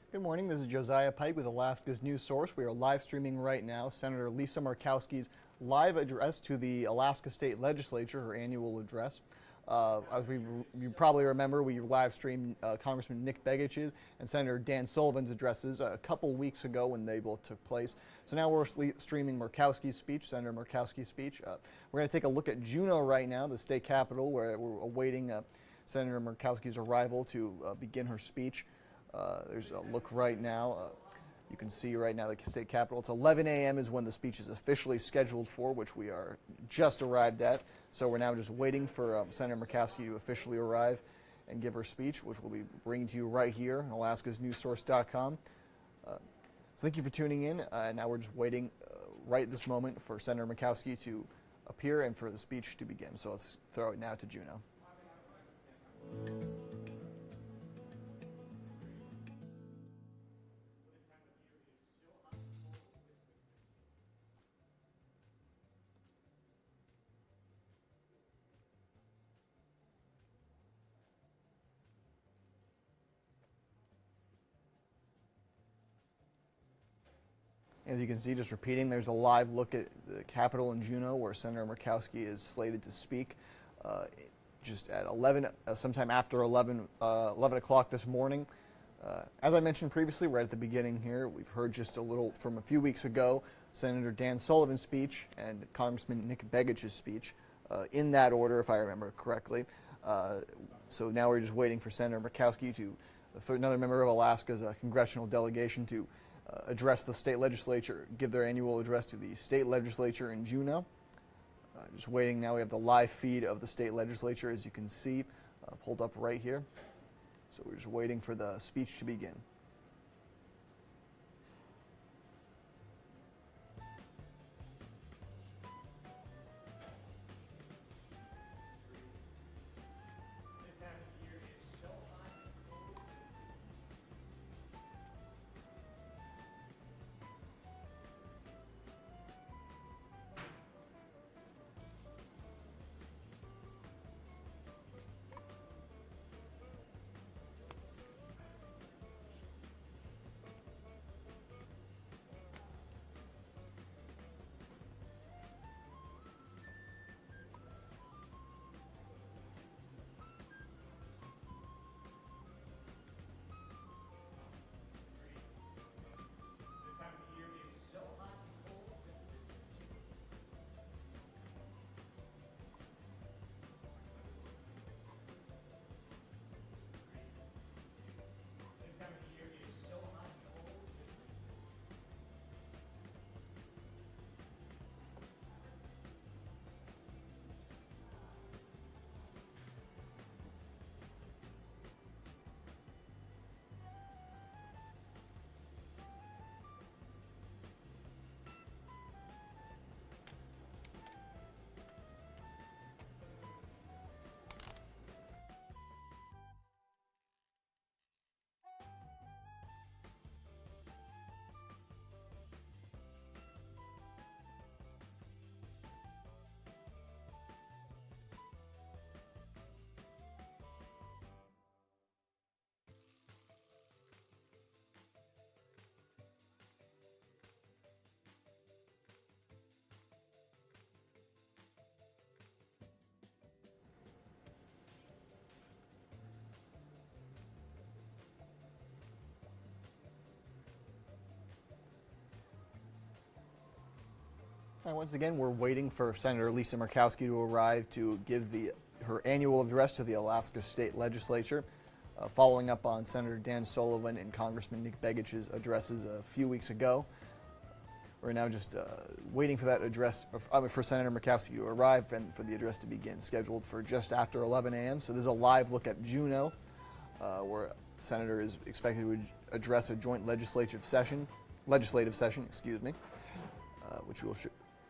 Good morning. This is Josiah Pike with Alaska's News Source. We are live streaming right now Senator Lisa Murkowski's live address to the Alaska State Legislature, her annual address. You probably remember, we live streamed Congressman Nick Begich's and Senator Dan Sullivan's addresses a couple weeks ago when they both took place. So now we're streaming Murkowski's speech, Senator Murkowski's speech. We're going to take a look at Juneau right now, the state capitol, where we're awaiting Senator Murkowski's arrival to begin her speech. There's a look right now. You can see right now the state capitol. It's 11 a.m. is when the speech is officially scheduled for, which we are just arrived at. So we're now just waiting for Senator Murkowski to officially arrive and give her speech, which we'll be bringing to you right here on alaskasnewssource.com. So thank you for tuning in. Now we're just waiting right this moment for Senator Murkowski to appear and for the speech to begin. So let's throw it now to Juneau. As you can see, just repeating, there's a live look at the Capitol in Juneau where Senator Murkowski is slated to speak just at 11, sometime after 11 o'clock this morning. As I mentioned previously, right at the beginning here, we've heard just a little from a few weeks ago, Senator Dan Sullivan's speech and Congressman Nick Begich's speech, in that order, if I remember correctly. So now we're just waiting for Senator Murkowski another member of Alaska's congressional delegation to address the state legislature, give their annual address to the state legislature in Juneau. Just waiting now. We have the live feed of the state legislature, as you can see, pulled up right here. So we're just waiting for the speech to begin. And once again, we're waiting for Senator Lisa Murkowski to arrive to give her annual address to the Alaska State Legislature, following up on Senator Dan Sullivan and Congressman Nick Begich's addresses a few weeks ago. We're now just waiting for that address, for Senator Murkowski to arrive and for the address to begin, scheduled for just after 11 a.m. So this is a live look at Juneau, where the Senator is expected to address a joint legislative session, which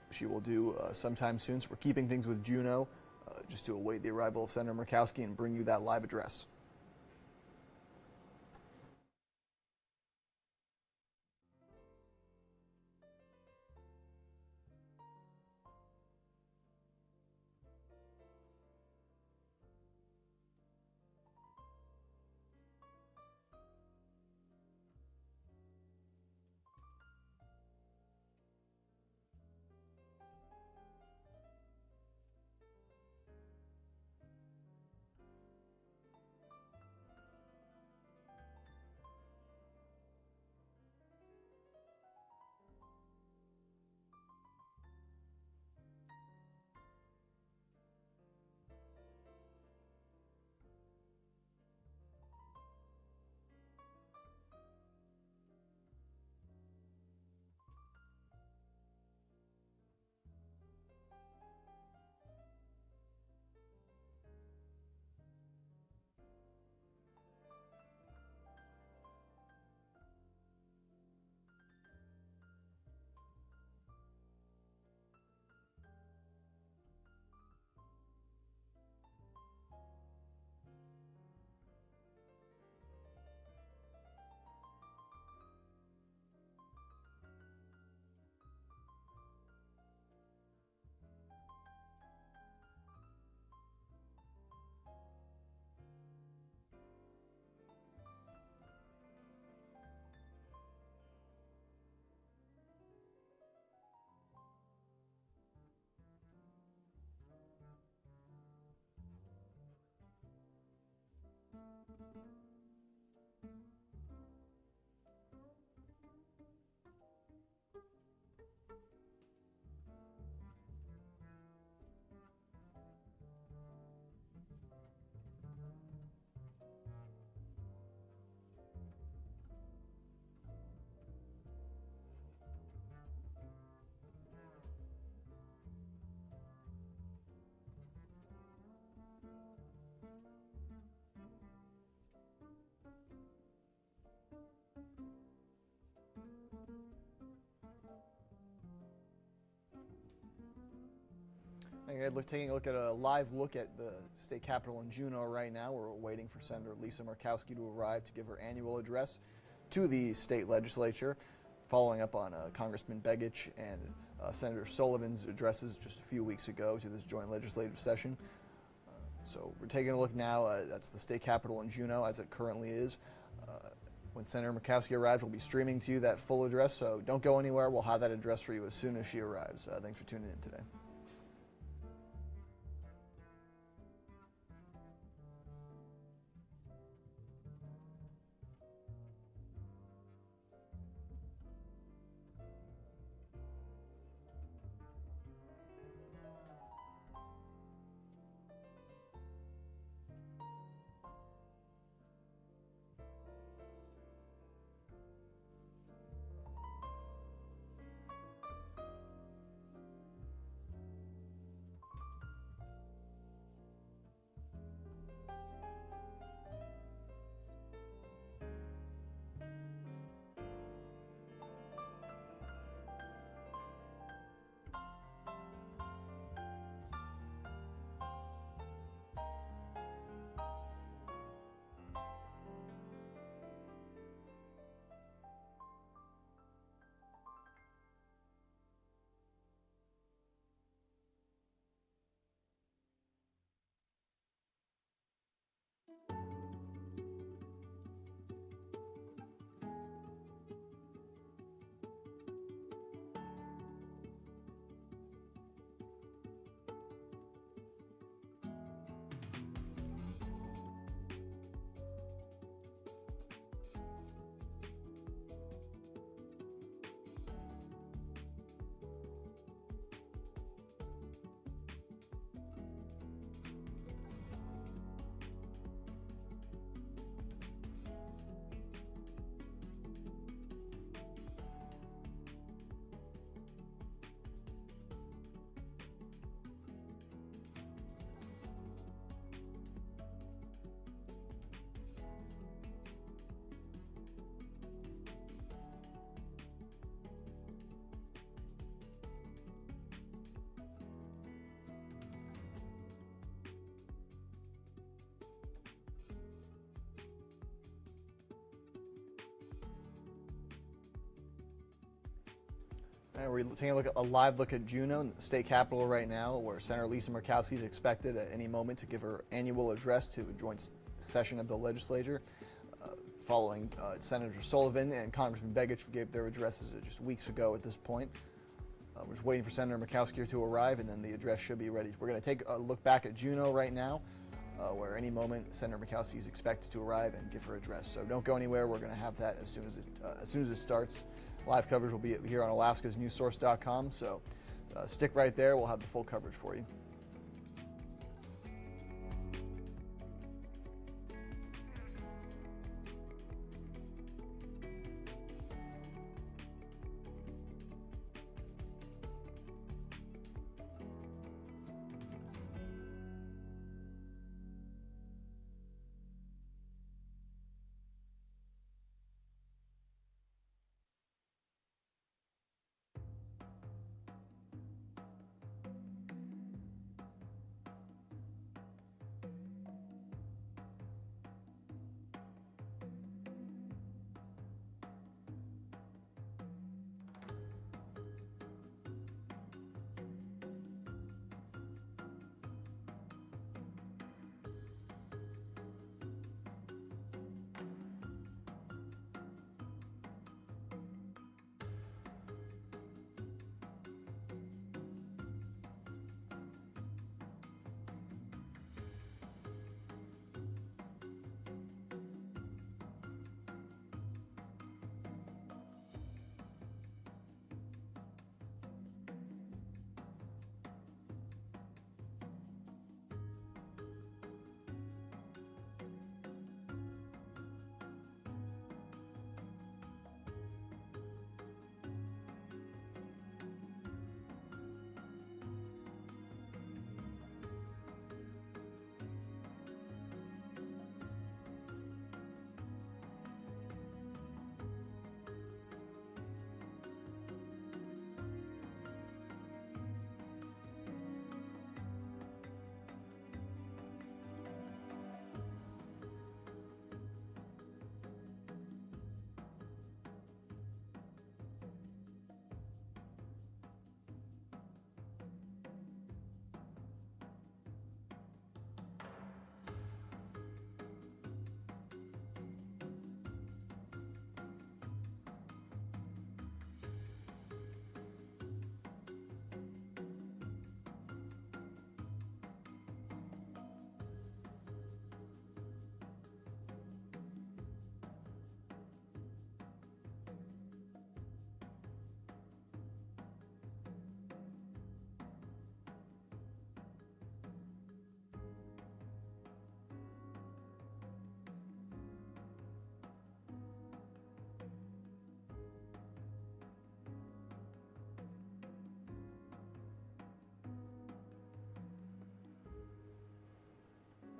she will do sometime soon. So we're keeping things with Juneau just to await the arrival of Senator Murkowski and bring you that live address. taking a look at a live look at the state capitol in Juneau right now. We're waiting for Senator Lisa Murkowski to arrive to give her annual address to the state legislature, following up on Congressman Begich and Senator Sullivan's addresses just a few weeks ago to this joint legislative session. So we're taking a look now. That's the state capitol in Juneau as it currently is. When Senator Murkowski arrives, we'll be streaming to you that full address, so don't go anywhere. We'll have that address for you as soon as she arrives. Thanks for tuning in today. And we're taking a live look at Juneau, the state capitol right now, where Senator Lisa Murkowski is expected at any moment to give her annual address to a joint session of the legislature, following Senator Sullivan and Congressman Begich, who gave their addresses just weeks ago at this point. We're just waiting for Senator Murkowski to arrive, and then the address should be ready. We're going to take a look back at Juneau right now, where any moment Senator Murkowski is expected to arrive and give her address. So don't go anywhere. We're going to have that as soon as it starts. Live coverage will be here on alaskasnewssource.com, so stick right there. We'll have the full coverage for you.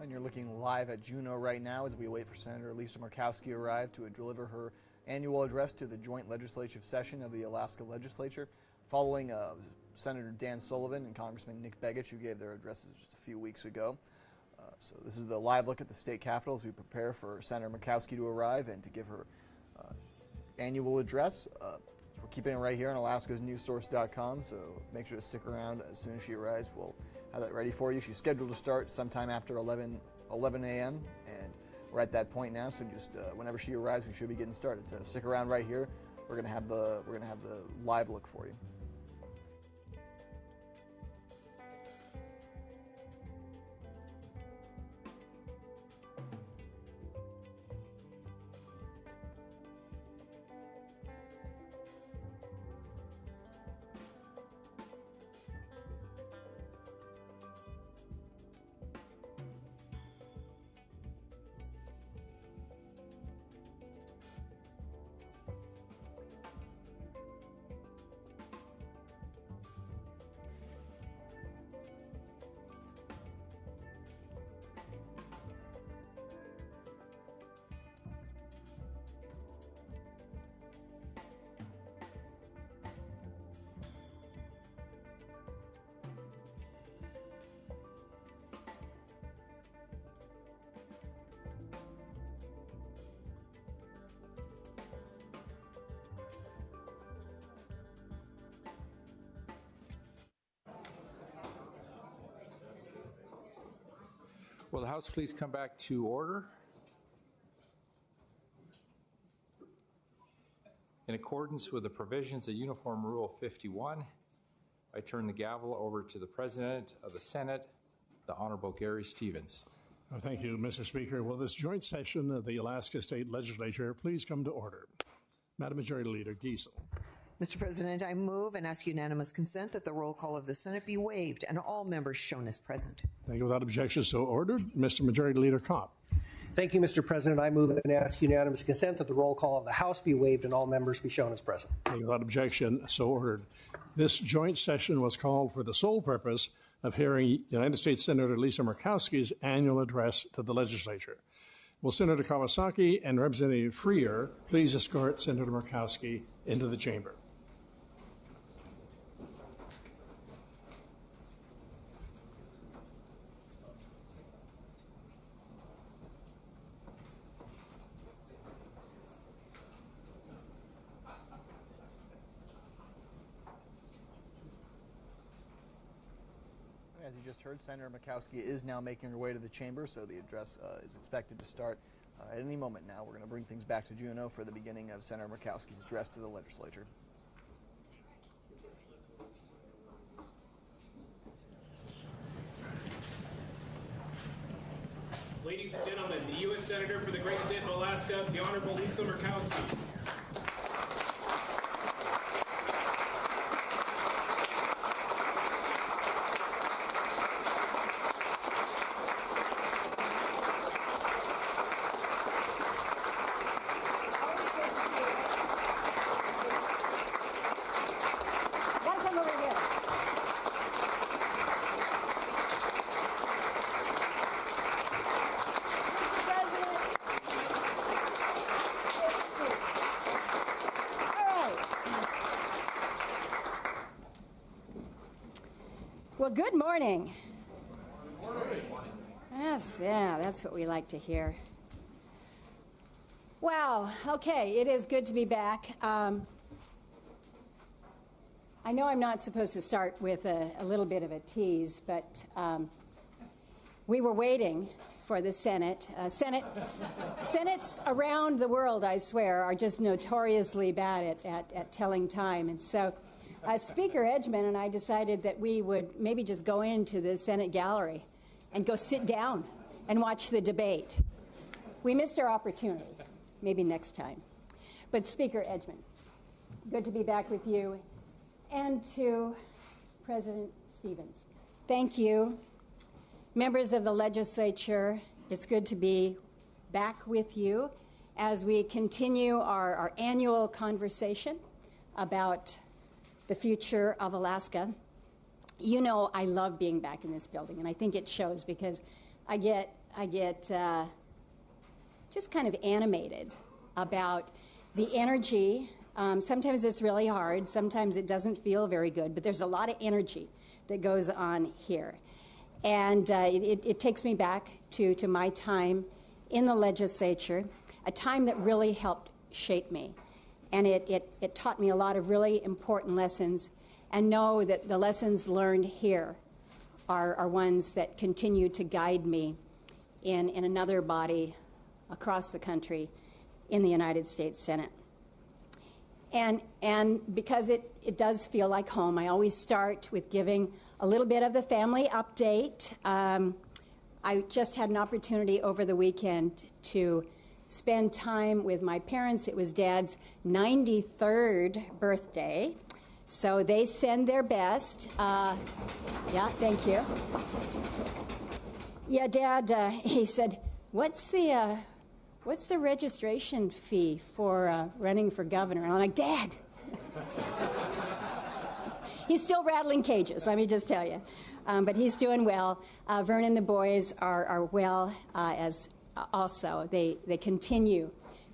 And you're looking live at Juneau right now as we wait for Senator Lisa Murkowski to arrive to deliver her annual address to the joint legislative session of the Alaska Legislature, following Senator Dan Sullivan and Congressman Nick Begich, who gave their addresses just a few weeks ago. So this is the live look at the state capitol as we prepare for Senator Murkowski to arrive and to give her annual address. So we're keeping it right here on alaskasnewssource.com, so make sure to stick around. As soon as she arrives, we'll have that ready for you. She's scheduled to start sometime after 11 a.m. and we're at that point now. So just whenever she arrives, we should be getting started. So stick around right here. We're gonna have the live look for you. Will the House please come back to order? In accordance with the provisions of Uniform Rule 51, I turn the gavel over to the President of the Senate, the Honorable Gary Stevens. Thank you, Mr. Speaker. Will this joint session of the Alaska State Legislature please come to order? Madam Majority Leader Giesel. Mr. President, I move and ask unanimous consent that the roll call of the Senate be waived and all members shown as present. Thank you. Without objection, so ordered. Mr. Majority Leader Kopp. Thank you, Mr. President. I move and ask unanimous consent that the roll call of the House be waived and all members be shown as present. Thank you. Without objection, so ordered. This joint session was called for the sole purpose of hearing United States Senator Lisa Murkowski's annual address to the legislature. Will Senator Kawasaki and Representative Freer please escort Senator Murkowski into the chamber? As you just heard, Senator Murkowski is now making her way to the chamber, so the address is expected to start at any moment now. We're going to bring things back to Juneau for the beginning of Senator Murkowski's address to the legislature. Ladies and gentlemen, the U.S. Senator for the great state of Alaska, the Honorable Lisa Murkowski. Well, good morning. Good morning. Yes, yeah, that's what we like to hear. Wow, okay, it is good to be back. I know I'm not supposed to start with a little bit of a tease, but we were waiting for the Senate. Senates around the world, I swear, are just notoriously bad at telling time. And so Speaker Edgman and I decided that we would maybe just go into the Senate gallery and go sit down and watch the debate. We missed our opportunity. Maybe next time. But Speaker Edgman, good to be back with you. And to President Stevens, thank you. Members of the legislature, it's good to be back with you as we continue our annual conversation about the future of Alaska. You know I love being back in this building, and I think it shows because I get just kind of animated about the energy. Sometimes it's really hard. Sometimes it doesn't feel very good, but there's a lot of energy that goes on here. And it takes me back to my time in the legislature, a time that really helped shape me. And it taught me a lot of really important lessons, and know that the lessons learned here are ones that continue to guide me in another body across the country in the United States Senate. And because it does feel like home, I always start with giving a little bit of the family update. I just had an opportunity over the weekend to spend time with my parents. It was Dad's 93rd birthday, so they send their best. Yeah, thank you. Yeah, Dad, he said, what's the registration fee for running for governor? And I'm like, Dad. He's still rattling cages, let me just tell you. But he's doing well. Vern and the boys are well as also. They continue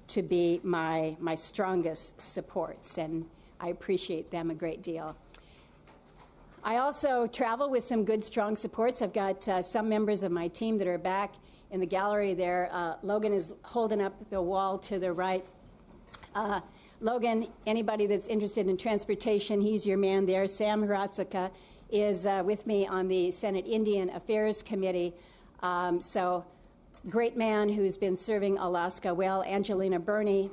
to be my strongest supports, and I appreciate them a great deal. I also travel with some good, strong supports. I've got some members of my team that are back in the gallery there. Logan is holding up the wall to the right. Logan, anybody that's interested in transportation, he's your man there. Sam Hiratsaka is with me on the Senate Indian Affairs Committee. So great man who's been serving Alaska well. Angelina Burney,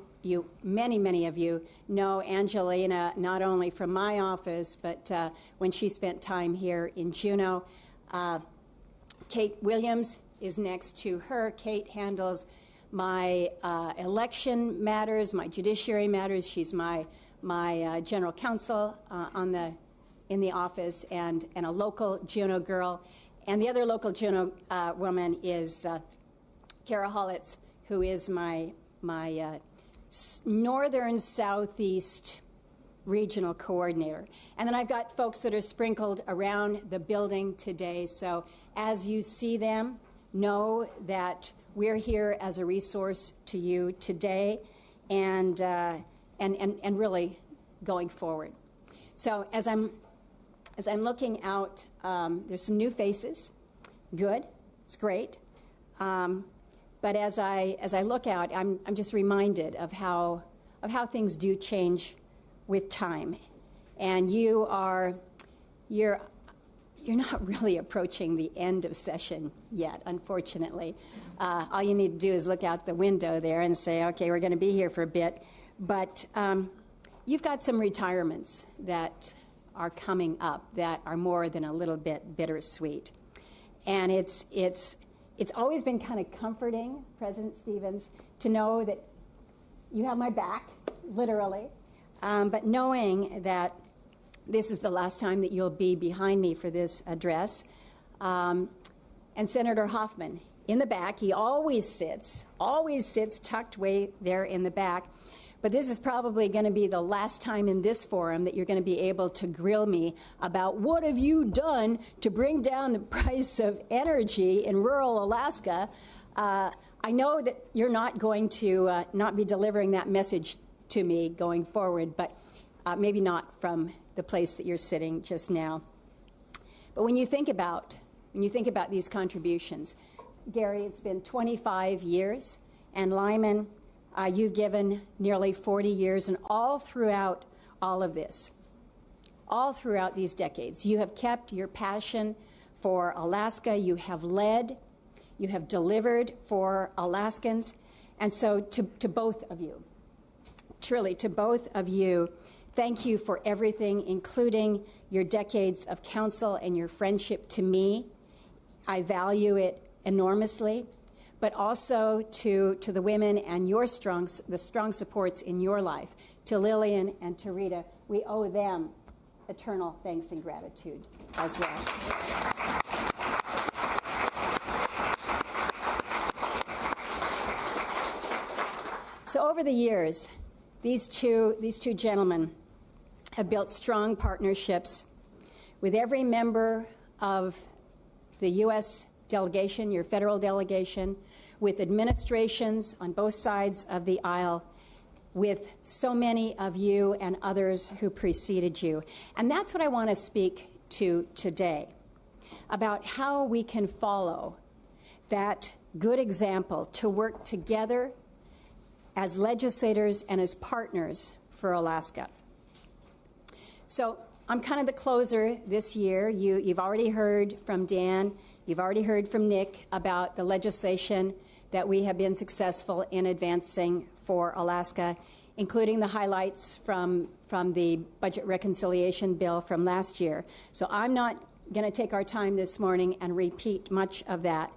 many of you know Angelina not only from my office, but when she spent time here in Juneau. Kate Williams is next to her. Kate handles my election matters, my judiciary matters. She's my general counsel in the office, and a local Juneau girl. And the other local Juneau woman is Kara Hollitz, who is my northern southeast regional coordinator. And then I've got folks that are sprinkled around the building today. So as you see them, know that we're here as a resource to you today and really going forward. So as I'm looking out, there's some new faces. Good, it's great. But as I look out, I'm just reminded of how things do change with time, and you're not really approaching the end of session yet, unfortunately. All you need to do is look out the window there and say, okay, we're going to be here for a bit. But you've got some retirements that are coming up that are more than a little bit bittersweet. And it's always been kind of comforting, President Stevens, to know that you have my back, literally, but knowing that this is the last time that you'll be behind me for this address. And Senator Hoffman, in the back, he always sits tucked way there in the back. But this is probably going to be the last time in this forum that you're going to be able to grill me about what have you done to bring down the price of energy in rural Alaska. I know that you're not going to not be delivering that message to me going forward, but maybe not from the place that you're sitting just now. But when you think about these contributions, Gary, it's been 25 years, and Lyman, you've given nearly 40 years, and all throughout all of this, all throughout these decades, you have kept your passion for Alaska. You have led, you have delivered for Alaskans. And so to both of you, truly to both of you, thank you for everything, including your decades of counsel and your friendship to me. I value it enormously. But also to the women and the strong supports in your life, to Lillian and to Rita. We owe them eternal thanks and gratitude as well. So over the years, these two gentlemen have built strong partnerships with every member of the U.S. delegation, your federal delegation, with administrations on both sides of the aisle, with so many of you and others who preceded you. And that's what I want to speak to today, about how we can follow that good example to work together as legislators and as partners for Alaska. So I'm kind of the closer this year. You've already heard from Dan, you've already heard from Nick about the legislation that we have been successful in advancing for Alaska, including the highlights from the budget reconciliation bill from last year. So I'm not going to take our time this morning and repeat much of that,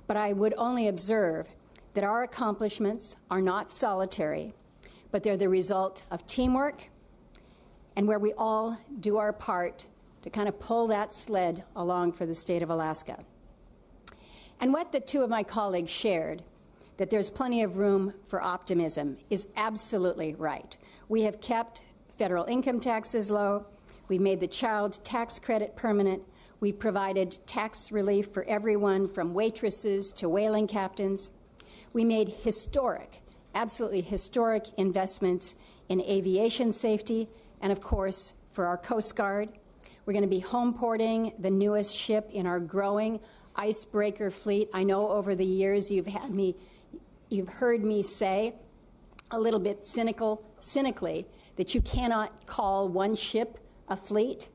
but I would only observe that our accomplishments are not solitary, but they're the result of teamwork and where we all do our part to kind of pull that sled along for the state of Alaska. And what the two of my colleagues shared, that there's plenty of room for optimism, is absolutely right. We have kept federal income taxes low. We've made the child tax credit permanent. We've provided tax relief for everyone from waitresses to whaling captains. We made historic, absolutely historic investments in aviation safety and, of course, for our Coast Guard. We're going to be home porting the newest ship in our growing icebreaker fleet. I know over the years you've heard me say a little bit cynically that you cannot call one ship a fleet.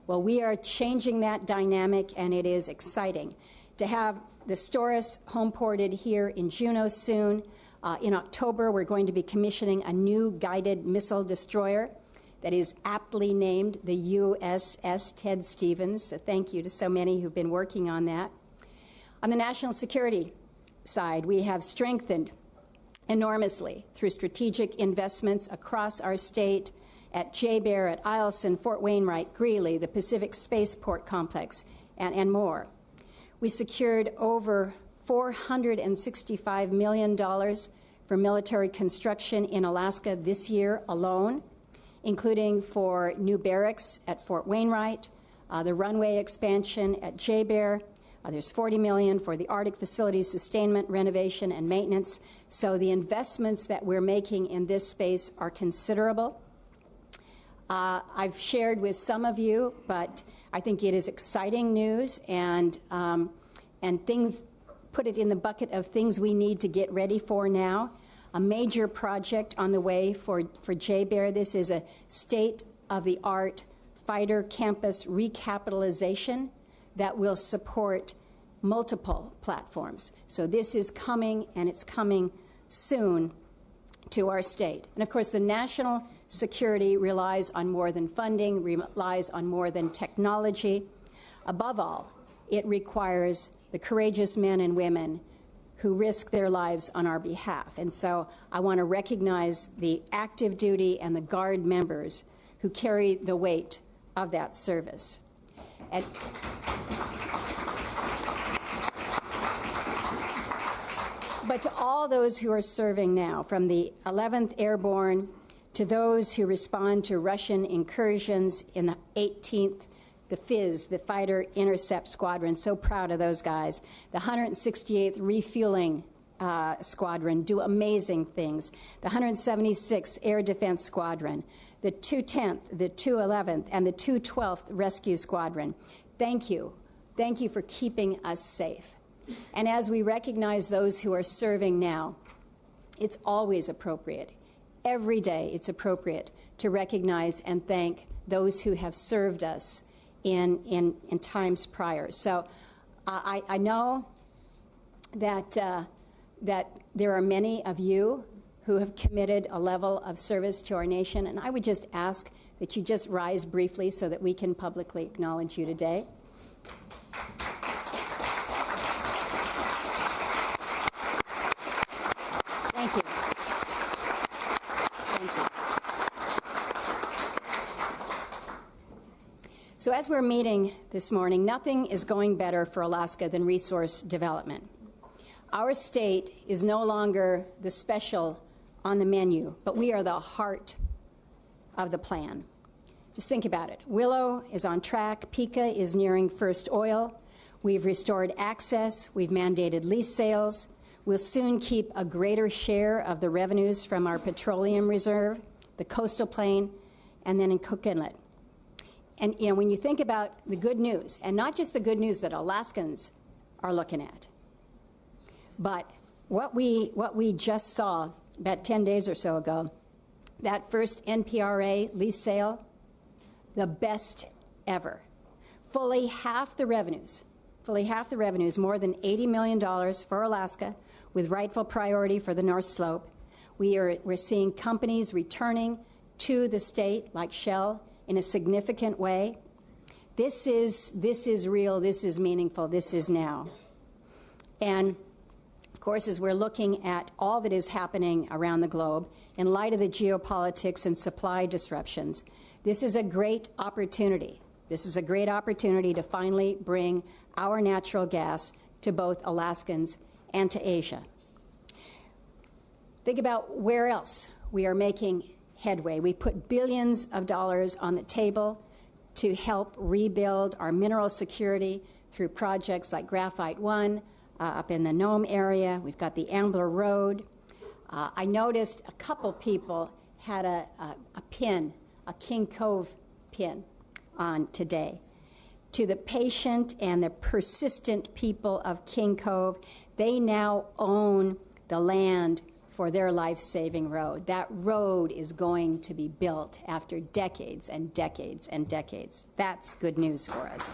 Well, we are changing that dynamic, and it is exciting to have the Storis home ported here in Juneau soon. In October, we're going to be commissioning a new guided missile destroyer that is aptly named the USS Ted Stevens. So thank you to so many who've been working on that. On the national security side, we have strengthened enormously through strategic investments across our state at JBER, at Eielson, Fort Wainwright, Greeley, the Pacific Spaceport Complex, and more. We secured over $465 million for military construction in Alaska this year alone, including for new barracks at Fort Wainwright, the runway expansion at JBER. There's $40 million for the Arctic facilities sustainment, renovation, and maintenance. So the investments that we're making in this space are considerable. I've shared with some of you, but I think it is exciting news, and things, put it in the bucket of things we need to get ready for now. A major project on the way for JBER. This is a state-of-the-art fighter campus recapitalization that will support multiple platforms. So this is coming, and it's coming soon to our state. And of course, the national security relies on more than funding, relies on more than technology. Above all, it requires the courageous men and women who risk their lives on our behalf. And so I want to recognize the active duty and the Guard members who carry the weight of that service. But to all those who are serving now, from the 11th Airborne to those who respond to Russian incursions in the 18th, the FIS, the Fighter Intercept Squadron, so proud of those guys. The 168th Refueling Squadron do amazing things. The 176th Air Defense Squadron, the 210th, the 211th, and the 212th Rescue Squadron. Thank you. Thank you for keeping us safe. And as we recognize those who are serving now, it's always appropriate. Every day it's appropriate to recognize and thank those who have served us in times prior. So I know that there are many of you who have committed a level of service to our nation, and I would just ask that you just rise briefly so that we can publicly acknowledge you today. Thank you. Thank you. So as we're meeting this morning, nothing is going better for Alaska than resource development. Our state is no longer the special on the menu, but we are the heart of the plan. Just think about it. Willow is on track. Pika is nearing first oil. We've restored access. We've mandated lease sales. We'll soon keep a greater share of the revenues from our petroleum reserve, the coastal plain, and then in Cook Inlet. And when you think about the good news, and not just the good news that Alaskans are looking at, but what we just saw about 10 days or so ago, that first NPRA lease sale, the best ever. Fully half the revenues, more than $80 million for Alaska, with rightful priority for the North Slope. We're seeing companies returning to the state, like Shell, in a significant way. This is real, this is meaningful, this is now. And of course, as we're looking at all that is happening around the globe, in light of the geopolitics and supply disruptions, this is a great opportunity. This is a great opportunity to finally bring our natural gas to both Alaskans and to Asia. Think about where else we are making headway. We put billions of dollars on the table to help rebuild our mineral security through projects like Graphite One up in the Nome area. We've got the Ambler Road. I noticed a couple people had a pin, a King Cove pin on today. To the patient and the persistent people of King Cove, they now own the land for their life-saving road. That road is going to be built after decades and decades and decades. That's good news for us.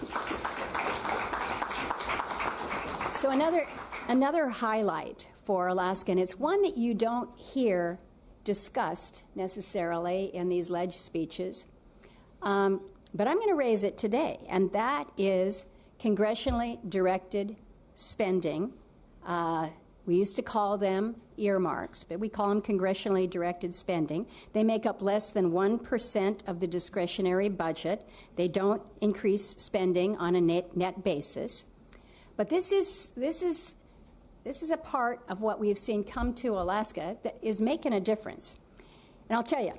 So another highlight for Alaska, and it's one that you don't hear discussed necessarily in these ledge speeches, but I'm going to raise it today, and that is congressionally directed spending. We used to call them earmarks, but we call them congressionally directed spending. They make up less than 1% of the discretionary budget. They don't increase spending on a net basis. But this is a part of what we've seen come to Alaska that is making a difference. And I'll tell you,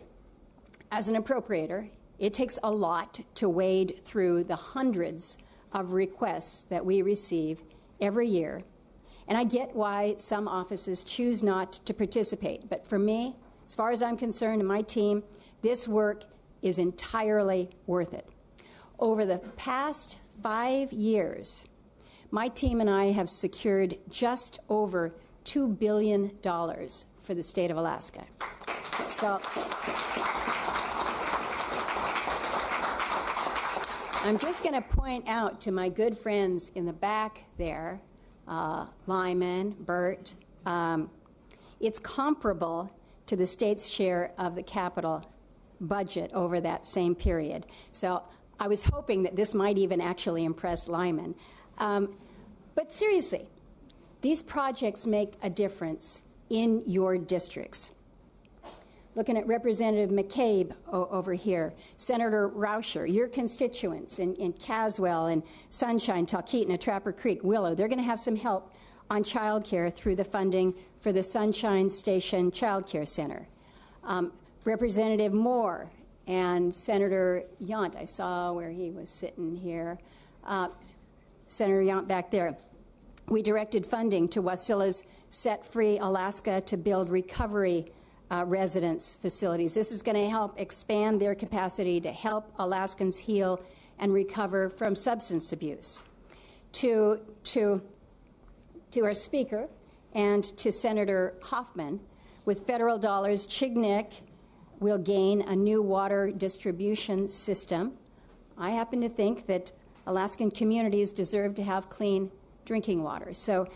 as an appropriator, it takes a lot to wade through the hundreds of requests that we receive every year. And I get why some offices choose not to participate. But for me, as far as I'm concerned and my team, this work is entirely worth it. Over the past 5 years, my team and I have secured just over $2 billion for the state of Alaska. So I'm just going to point out to my good friends in the back there, Lyman, Bert, it's comparable to the state's share of the capital budget over that same period. So I was hoping that this might even actually impress Lyman. But seriously, these projects make a difference in your districts. Looking at Representative McCabe over here, Senator Rauscher, your constituents in Caswell and Sunshine, Talkeetna, Trapper Creek, Willow, they're going to have some help on child care through the funding for the Sunshine Station Child Care Center. Representative Moore and Senator Yount, I saw where he was sitting here, Senator Yount back there. We directed funding to Wasilla's Set Free Alaska to build recovery residence facilities. This is going to help expand their capacity to help Alaskans heal and recover from substance abuse. To our speaker and to Senator Hoffman, with federal dollars, Chignik will gain a new water distribution system. I happen to think that Alaskan communities deserve to have clean drinking water. So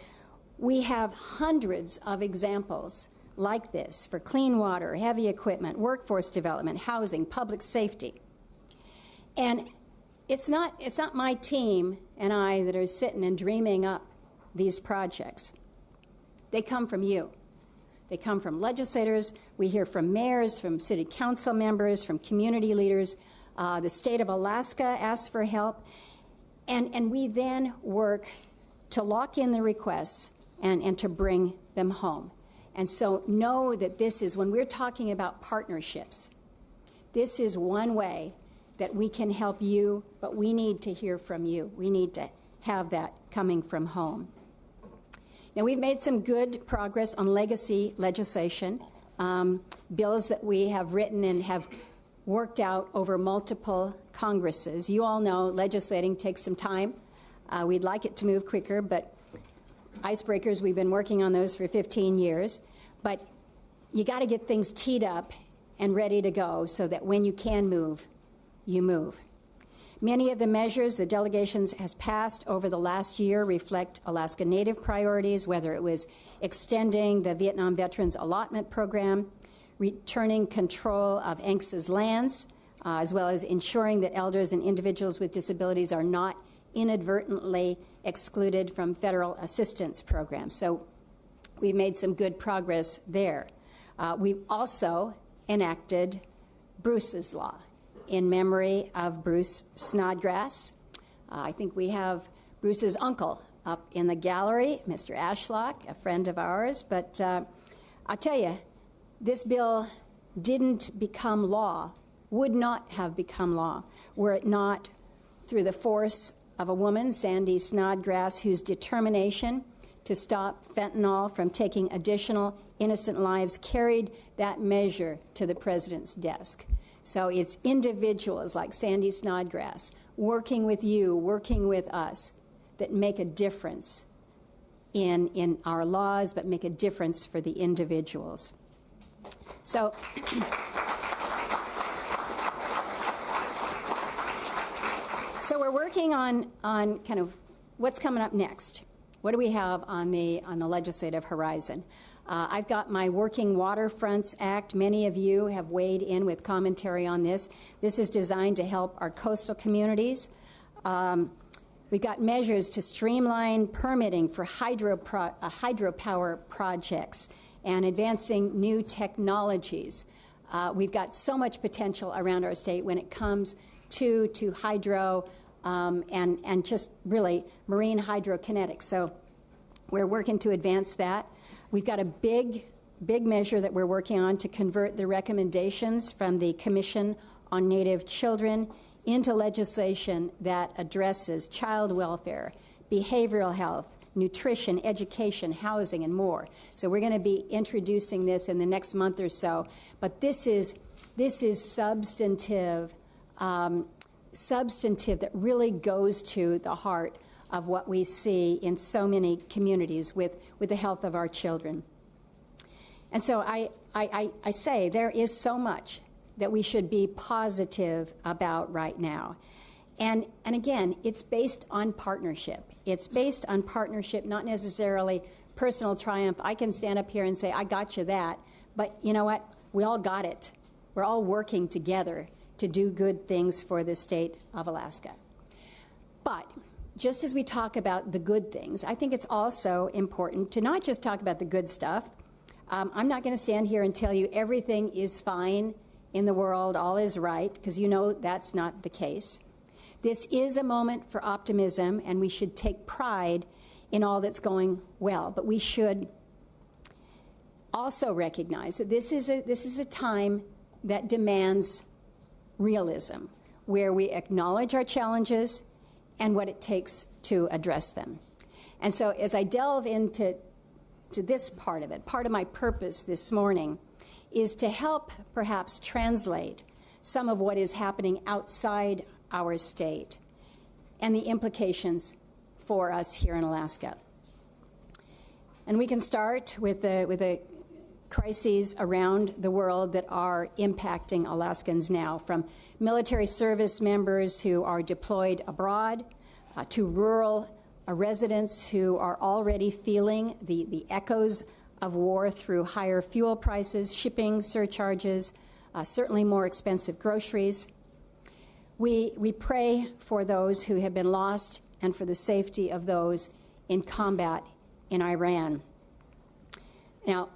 we have hundreds of examples like this for clean water, heavy equipment, workforce development, housing, public safety. And it's not my team and I that are sitting and dreaming up these projects. They come from you. They come from legislators. We hear from mayors, from city council members, from community leaders. The state of Alaska asks for help. And we then work to lock in the requests and to bring them home. And so know that this is, when we're talking about partnerships, this is one way that we can help you, but we need to hear from you. We need to have that coming from home. Now, we've made some good progress on legacy legislation, bills that we have written and have worked out over multiple Congresses. You all know legislating takes some time. We'd like it to move quicker, but icebreakers, we've been working on those for 15 years. But you got to get things teed up and ready to go so that when you can move, you move. Many of the measures the delegations has passed over the last year reflect Alaska Native priorities, whether it was extending the Vietnam Veterans Allotment Program, returning control of ANCSA's lands, as well as ensuring that elders and individuals with disabilities are not inadvertently excluded from federal assistance programs. So we've made some good progress there. We've also enacted Bruce's Law in memory of Bruce Snodgrass. I think we have Bruce's uncle up in the gallery, Mr. Ashlock, a friend of ours. But I'll tell you, this bill didn't become law, would not have become law, were it not through the force of a woman, Sandy Snodgrass, whose determination to stop fentanyl from taking additional innocent lives carried that measure to the president's desk. So it's individuals like Sandy Snodgrass working with you, working with us, that make a difference in our laws, but make a difference for the individuals. So so we're working on kind of what's coming up next. What do we have on the legislative horizon? I've got my Working Waterfronts Act. Many of you have weighed in with commentary on this. This is designed to help our coastal communities. We've got measures to streamline permitting for hydropower projects and advancing new technologies. We've got so much potential around our state when it comes to hydro and just really marine hydrokinetics. So we're working to advance that. We've got a big measure that we're working on to convert the recommendations from the Commission on Native Children into legislation that addresses child welfare, behavioral health, nutrition, education, housing, and more. So we're going to be introducing this in the next month or so. But this is substantive that really goes to the heart of what we see in so many communities with the health of our children. And so I say there is so much that we should be positive about right now. And again, it's based on partnership. It's based on partnership, not necessarily personal triumph. I can stand up here and say, I got you that. But you know what? We all got it. We're all working together to do good things for the state of Alaska. But just as we talk about the good things, I think it's also important to not just talk about the good stuff. I'm not going to stand here and tell you everything is fine in the world, all is right, because you know that's not the case. This is a moment for optimism, and we should take pride in all that's going well. But we should also recognize that this is a time that demands realism, where we acknowledge our challenges and what it takes to address them. And so as I delve into this part of it, part of my purpose this morning is to help perhaps translate some of what is happening outside our state and the implications for us here in Alaska. And we can start with the crises around the world that are impacting Alaskans now, from military service members who are deployed abroad to rural residents who are already feeling the echoes of war through higher fuel prices, shipping surcharges, certainly more expensive groceries. We pray for those who have been lost and for the safety of those in combat in Iran. Now,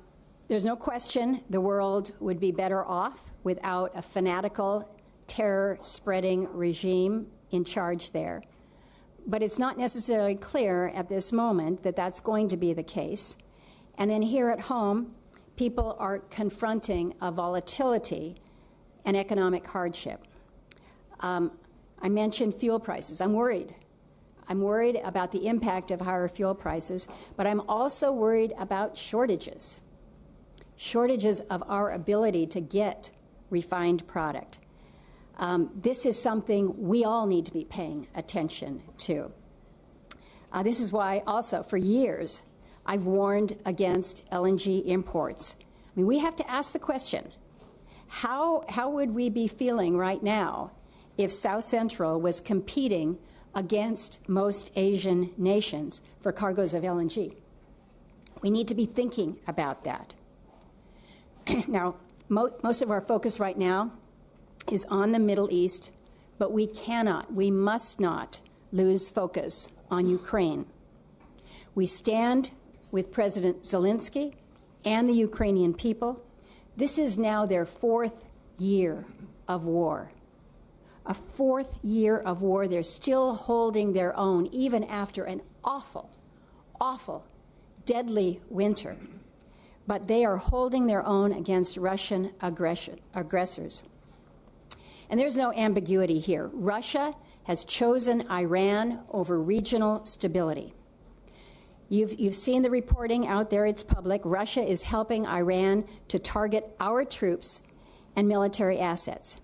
there's no question the world would be better off without a fanatical, terror-spreading regime in charge there. But it's not necessarily clear at this moment that that's going to be the case. And then here at home, people are confronting a volatility and economic hardship. I mentioned fuel prices. I'm worried. I'm worried about the impact of higher fuel prices, but I'm also worried about shortages. Shortages of our ability to get refined product. This is something we all need to be paying attention to. This is why also for years I've warned against LNG imports. I mean, we have to ask the question, how would we be feeling right now if South Central was competing against most Asian nations for cargoes of LNG? We need to be thinking about that. Now, most of our focus right now is on the Middle East, but we must not lose focus on Ukraine. We stand with President Zelensky and the Ukrainian people. This is now their 4th year of war. A 4th year of war. They're still holding their own, even after an awful, awful, deadly winter. But they are holding their own against Russian aggressors. And there's no ambiguity here. Russia has chosen Iran over regional stability. You've seen the reporting out there, it's public. Russia is helping Iran to target our troops and military assets.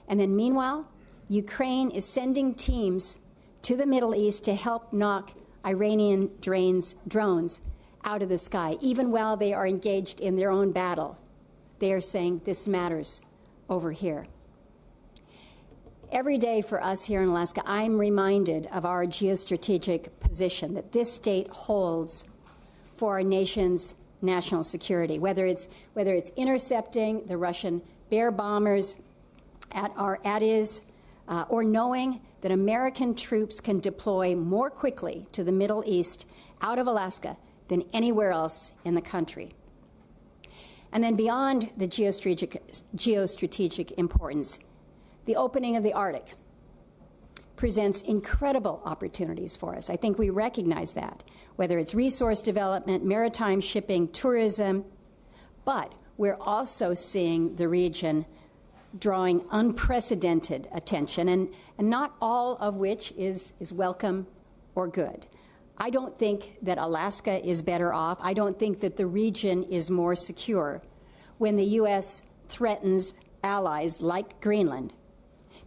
And then meanwhile, Ukraine is sending teams to the Middle East to help knock Iranian drones out of the sky. Even while they are engaged in their own battle, they are saying this matters over here. Every day for us here in Alaska, I'm reminded of our geostrategic position that this state holds for our nation's national security, whether it's intercepting the Russian bear bombers at our ADIZ, or knowing that American troops can deploy more quickly to the Middle East out of Alaska than anywhere else in the country. And then beyond the geostrategic importance, the opening of the Arctic presents incredible opportunities for us. I think we recognize that, whether it's resource development, maritime shipping, tourism, but we're also seeing the region drawing unprecedented attention, and not all of which is welcome or good. I don't think that Alaska is better off. I don't think that the region is more secure when the U.S. threatens allies like Greenland.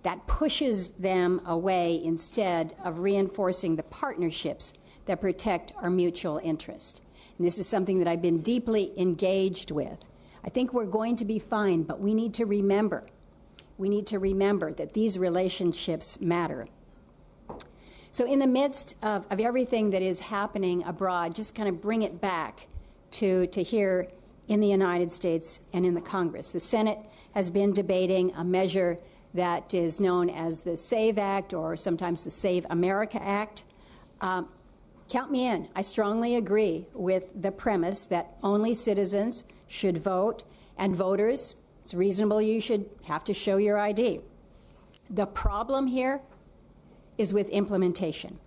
That pushes them away instead of reinforcing the partnerships that protect our mutual interest. And this is something that I've been deeply engaged with. I think we're going to be fine, but we need to remember that these relationships matter. So in the midst of everything that is happening abroad, just kind of bring it back to here in the United States and in the Congress. The Senate has been debating a measure that is known as the SAVE Act, or sometimes the Save America Act. Count me in. I strongly agree with the premise that only citizens should vote, and voters, it's reasonable you should have to show your ID. The problem here is with implementation.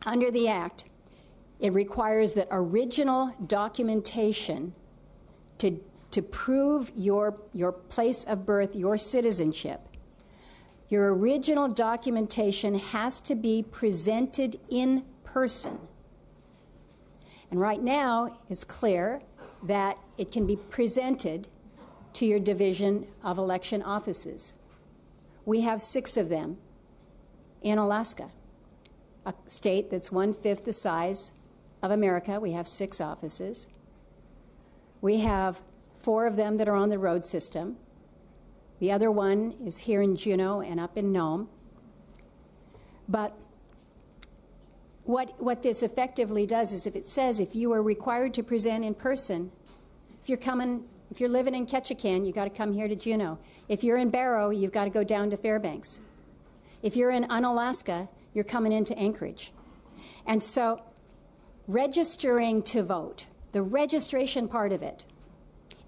Under the Act, it requires that original documentation to prove your place of birth, your citizenship, your original documentation has to be presented in person. And right now, it's clear that it can be presented to your Division of Election Offices. We have 6 of them in Alaska, a state that's 1/5 the size of America. We have 6 offices. We have 4 of them that are on the road system. The other one is here in Juneau and up in Nome. But what this effectively does is, if it says if you are required to present in person, if you're living in Ketchikan, you've got to come here to Juneau. If you're in Barrow, you've got to go down to Fairbanks. If you're in Unalaska, you're coming into Anchorage. And so registering to vote, the registration part of it,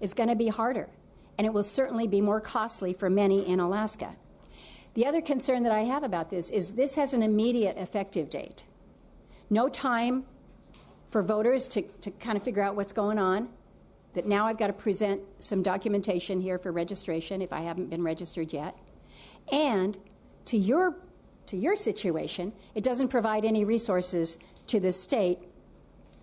is going to be harder, and it will certainly be more costly for many in Alaska. The other concern that I have about this is this has an immediate effective date. No time for voters to kind of figure out what's going on, that now I've got to present some documentation here for registration if I haven't been registered yet. And to your to your situation, it doesn't provide any resources to the state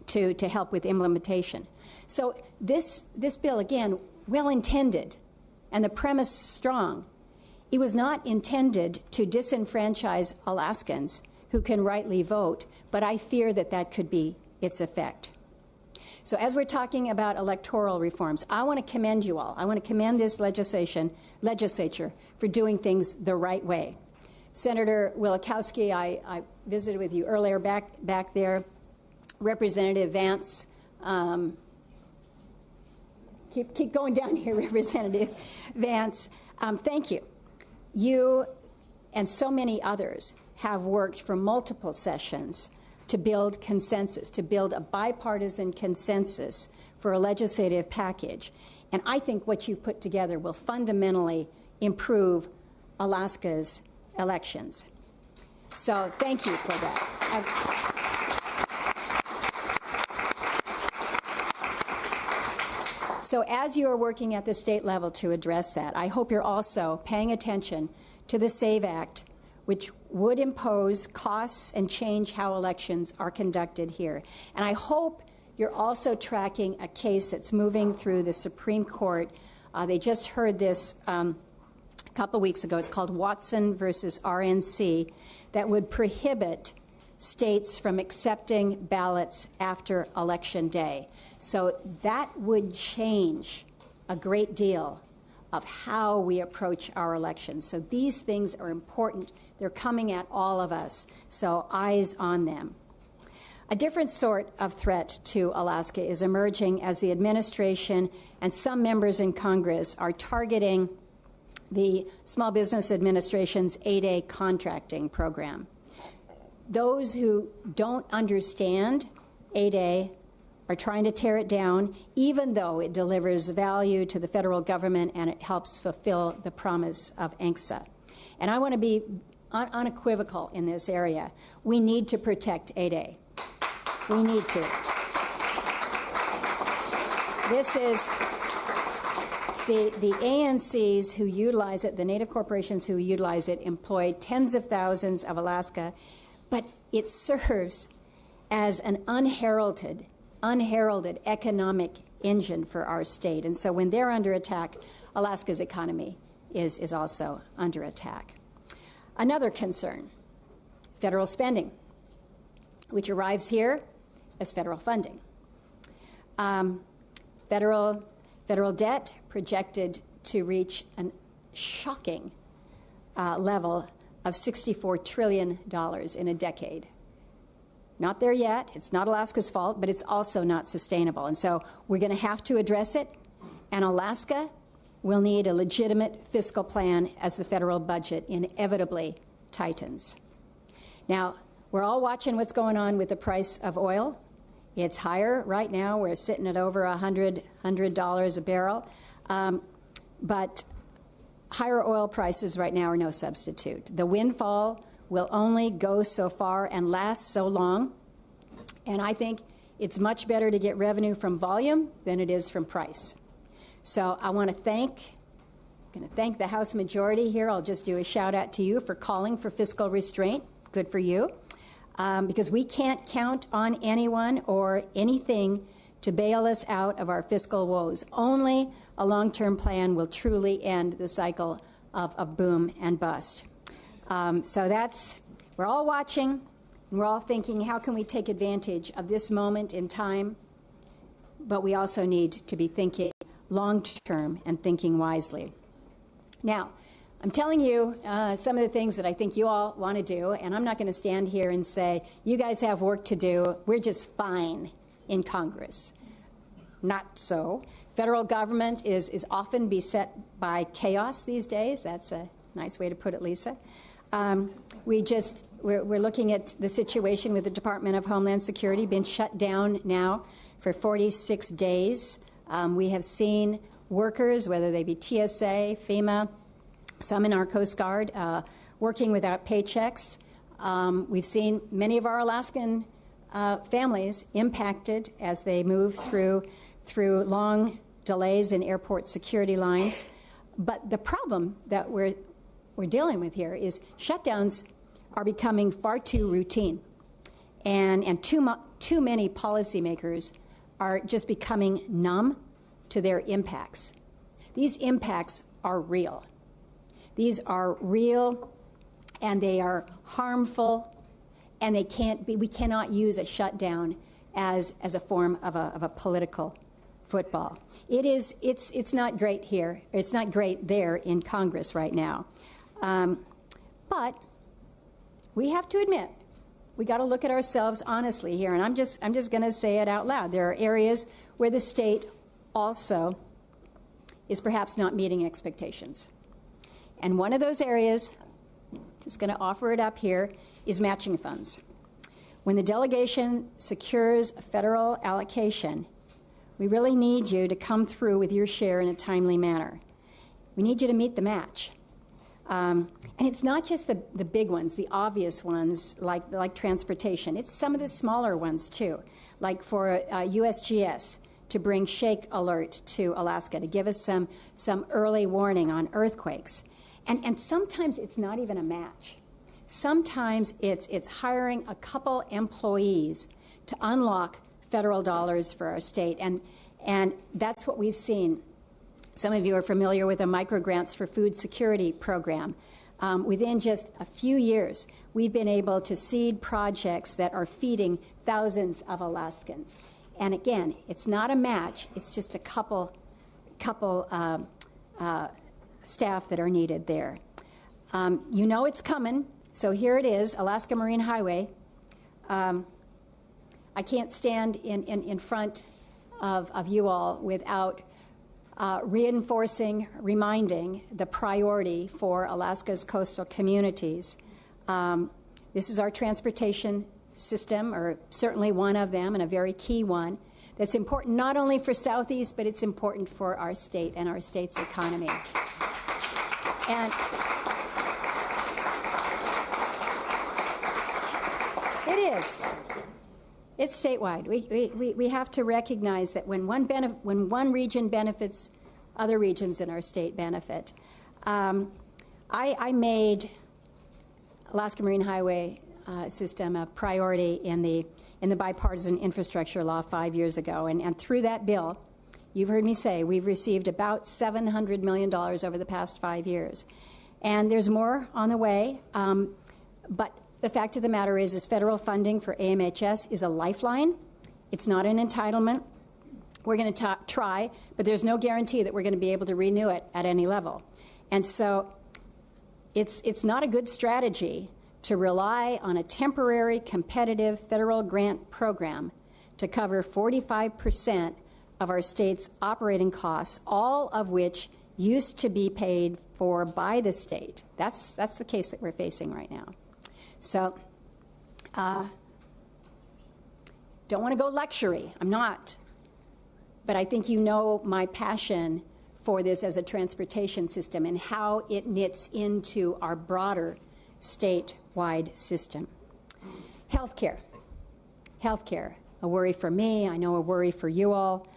to help with implementation. So this bill, again, well-intended, and the premise strong. It was not intended to disenfranchise Alaskans who can rightly vote, but I fear that that could be its effect. So as we're talking about electoral reforms, I want to commend you all. I want to commend this legislature for doing things the right way. Senator Murkowski, I visited with you earlier back there. Representative Vance, keep going down here, Representative Vance. Thank you. You and so many others have worked for multiple sessions to build consensus, to build a bipartisan consensus for a legislative package. And I think what you put together will fundamentally improve Alaska's elections. So thank you for that. So as you are working at the state level to address that, I hope you're also paying attention to the SAVE Act, which would impose costs and change how elections are conducted here. And I hope you're also tracking a case that's moving through the Supreme Court. They just heard this a couple weeks ago. It's called Watson versus RNC, that would prohibit states from accepting ballots after Election Day. So that would change a great deal of how we approach our elections. So these things are important. They're coming at all of us, so eyes on them. A different sort of threat to Alaska is emerging as the administration and some members in Congress are targeting the Small Business Administration's 8A contracting program. Those who don't understand 8A are trying to tear it down, even though it delivers value to the federal government and it helps fulfill the promise of ANCSA. And I want to be unequivocal in this area. We need to protect 8A. We need to. This is the ANCs who utilize it, the Native corporations who utilize it, employ tens of thousands of Alaska, but it serves as an unheralded economic engine for our state. And so when they're under attack, Alaska's economy is also under attack. Another concern, federal spending, which arrives here as federal funding. Federal debt projected to reach a shocking level of $64 trillion in a decade. Not there yet. It's not Alaska's fault, but it's also not sustainable. And so we're going to have to address it. And Alaska will need a legitimate fiscal plan as the federal budget inevitably tightens. Now, we're all watching what's going on with the price of oil. It's higher right now. We're sitting at over $100 a barrel. But higher oil prices right now are no substitute. The windfall will only go so far and last so long. And I think it's much better to get revenue from volume than it is from price. So I want to thank the House majority here. I'll just do a shout out to you for calling for fiscal restraint. Good for you. Because we can't count on anyone or anything to bail us out of our fiscal woes. Only a long-term plan will truly end the cycle of boom and bust. So we're all watching, and we're all thinking, how can we take advantage of this moment in time? But we also need to be thinking long-term and thinking wisely. Now, I'm telling you some of the things that I think you all want to do, and I'm not going to stand here and say, you guys have work to do. We're just fine in Congress. Not so. Federal government is often beset by chaos these days. That's a nice way to put it, Lisa. We're looking at the situation with the Department of Homeland Security being shut down now for 46 days. We have seen workers, whether they be TSA, FEMA, some in our Coast Guard, working without paychecks. We've seen many of our Alaskan families impacted as they move through long delays in airport security lines. But the problem that we're dealing with here is shutdowns are becoming far too routine, and too many policymakers are just becoming numb to their impacts. These impacts are real. These are real, and they are harmful, and we cannot use a shutdown as a form of a political football. It's not great here. It's not great there in Congress right now. But we have to admit, we got to look at ourselves honestly here, and I'm just going to say it out loud. There are areas where the state also is perhaps not meeting expectations. And one of those areas, just going to offer it up here, is matching funds. When the delegation secures a federal allocation, we really need you to come through with your share in a timely manner. We need you to meet the match. And it's not just the big ones, the obvious ones, like transportation. It's some of the smaller ones, too, like for USGS to bring shake alert to Alaska, to give us some early warning on earthquakes. And sometimes it's not even a match. Sometimes it's hiring a couple employees to unlock federal dollars for our state. And that's what we've seen. Some of you are familiar with the microgrants for food security program. Within just a few years, we've been able to seed projects that are feeding thousands of Alaskans. And again, it's not a match. It's just a couple staff that are needed there. You know it's coming. So here it is, Alaska Marine Highway. I can't stand in front of you all without reinforcing, reminding the priority for Alaska's coastal communities. This is our transportation system, or certainly one of them, and a very key one, that's important not only for Southeast, but it's important for our state and our state's economy. And it is. It's statewide. We have to recognize that when one region benefits, other regions in our state benefit. I made Alaska Marine Highway system a priority in the bipartisan infrastructure law 5 years ago, and through that bill, you've heard me say we've received about $700 million over the past 5 years, and there's more on the way. But the fact of the matter is federal funding for AMHS is a lifeline. It's not an entitlement. We're going to try, but there's no guarantee that we're going to be able to renew it at any level. And so it's not a good strategy to rely on a temporary competitive federal grant program to cover 45% of our state's operating costs, all of which used to be paid for by the state. That's the case that we're facing right now. So, don't want to go luxury. I'm not. But I think you know my passion for this as a transportation system and how it knits into our broader statewide system. Healthcare. Healthcare, a worry for me. I know a worry for you all.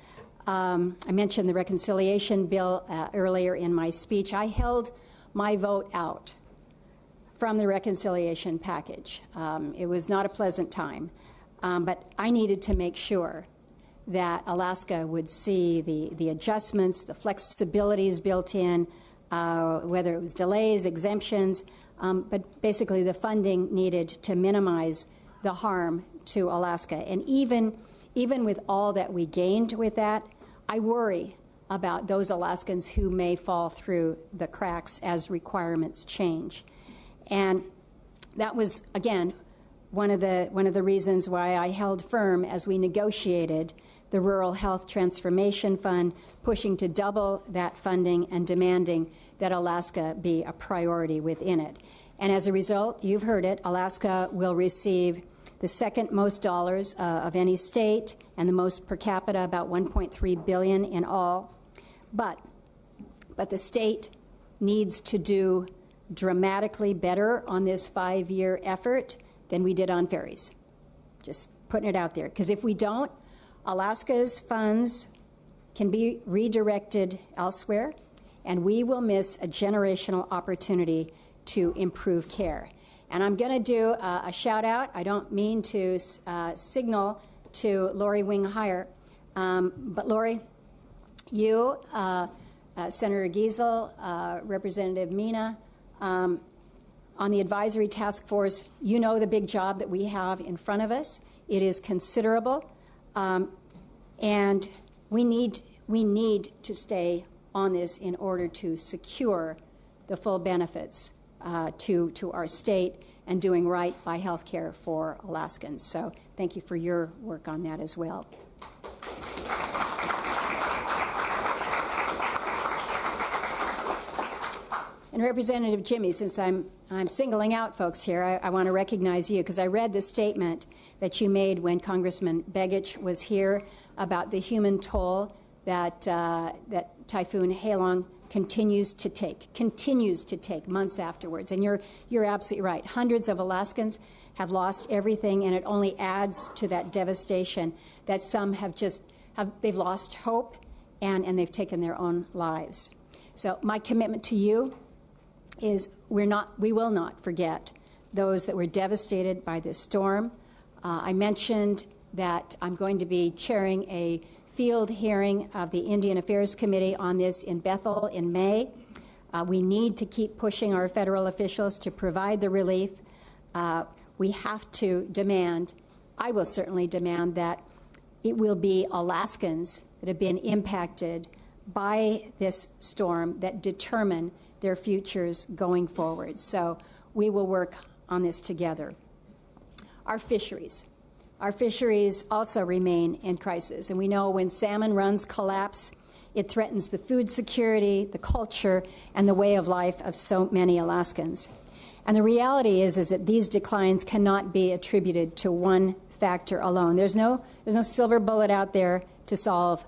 I mentioned the reconciliation bill earlier in my speech. I held my vote out from the reconciliation package. It was not a pleasant time, but I needed to make sure that Alaska would see the adjustments, the flexibilities built in, whether it was delays, exemptions, but basically the funding needed to minimize the harm to Alaska. And even with all that we gained with that, I worry about those Alaskans who may fall through the cracks as requirements change. And that was, again, one of the reasons why I held firm as we negotiated the Rural Health Transformation Fund, pushing to double that funding and demanding that Alaska be a priority within it. And as a result, you've heard it, Alaska will receive the second most dollars of any state and the most per capita, about $1.3 billion in all. But the state needs to do dramatically better on this 5-year effort than we did on ferries. Just putting it out there. Because if we don't, Alaska's funds can be redirected elsewhere, and we will miss a generational opportunity to improve care. And I'm going to do a shout out. I don't mean to signal to Lori Wing Hire, but Lori, you, Senator Giesel, Representative Mina, on the advisory task force, you know the big job that we have in front of us. It is considerable, and we need to stay on this in order to secure the full benefits to our state and doing right by health care for Alaskans. So thank you for your work on that as well. And Representative Jimmy, since I'm singling out folks here, I want to recognize you because I read the statement that you made when Congressman Begich was here about the human toll that Typhoon Halong continues to take months afterwards. And you're absolutely right. Hundreds of Alaskans have lost everything, and it only adds to that devastation that some they've lost hope and they've taken their own lives. So my commitment to you is we will not forget those that were devastated by this storm. I mentioned that I'm going to be chairing a field hearing of the Indian Affairs Committee on this in Bethel in May. We need to keep pushing our federal officials to provide the relief. We have to demand, I will certainly demand, that it will be Alaskans that have been impacted by this storm that determine their futures going forward. So we will work on this together. Our fisheries also remain in crisis. And we know when salmon runs collapse, it threatens the food security, the culture, and the way of life of so many Alaskans. And the reality is that these declines cannot be attributed to one factor alone. There's no silver bullet out there to solve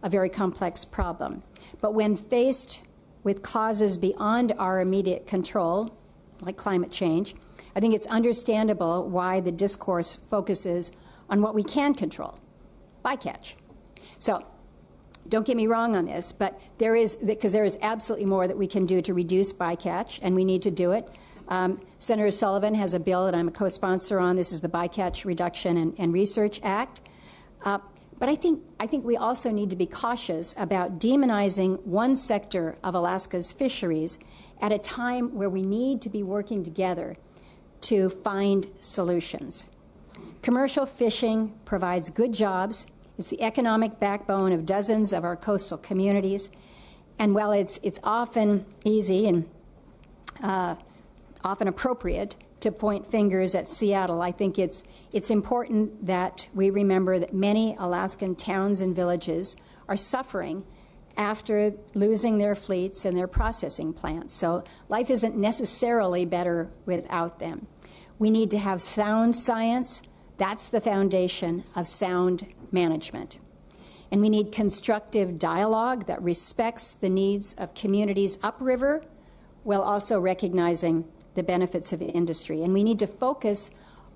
a very complex problem. But when faced with causes beyond our immediate control, like climate change, I think it's understandable why the discourse focuses on what we can control, bycatch. So don't get me wrong on this, but there is absolutely more that we can do to reduce bycatch, and we need to do it. Senator Sullivan has a bill that I'm a co-sponsor on. This is the Bycatch Reduction and Research Act. But I think we also need to be cautious about demonizing one sector of Alaska's fisheries at a time where we need to be working together to find solutions. Commercial fishing provides good jobs. It's the economic backbone of dozens of our coastal communities. And while it's often easy and often appropriate to point fingers at Seattle, I think it's important that we remember that many Alaskan towns and villages are suffering after losing their fleets and their processing plants. So life isn't necessarily better without them. We need to have sound science. That's the foundation of sound management. And we need constructive dialogue that respects the needs of communities upriver while also recognizing the benefits of industry. And we need to focus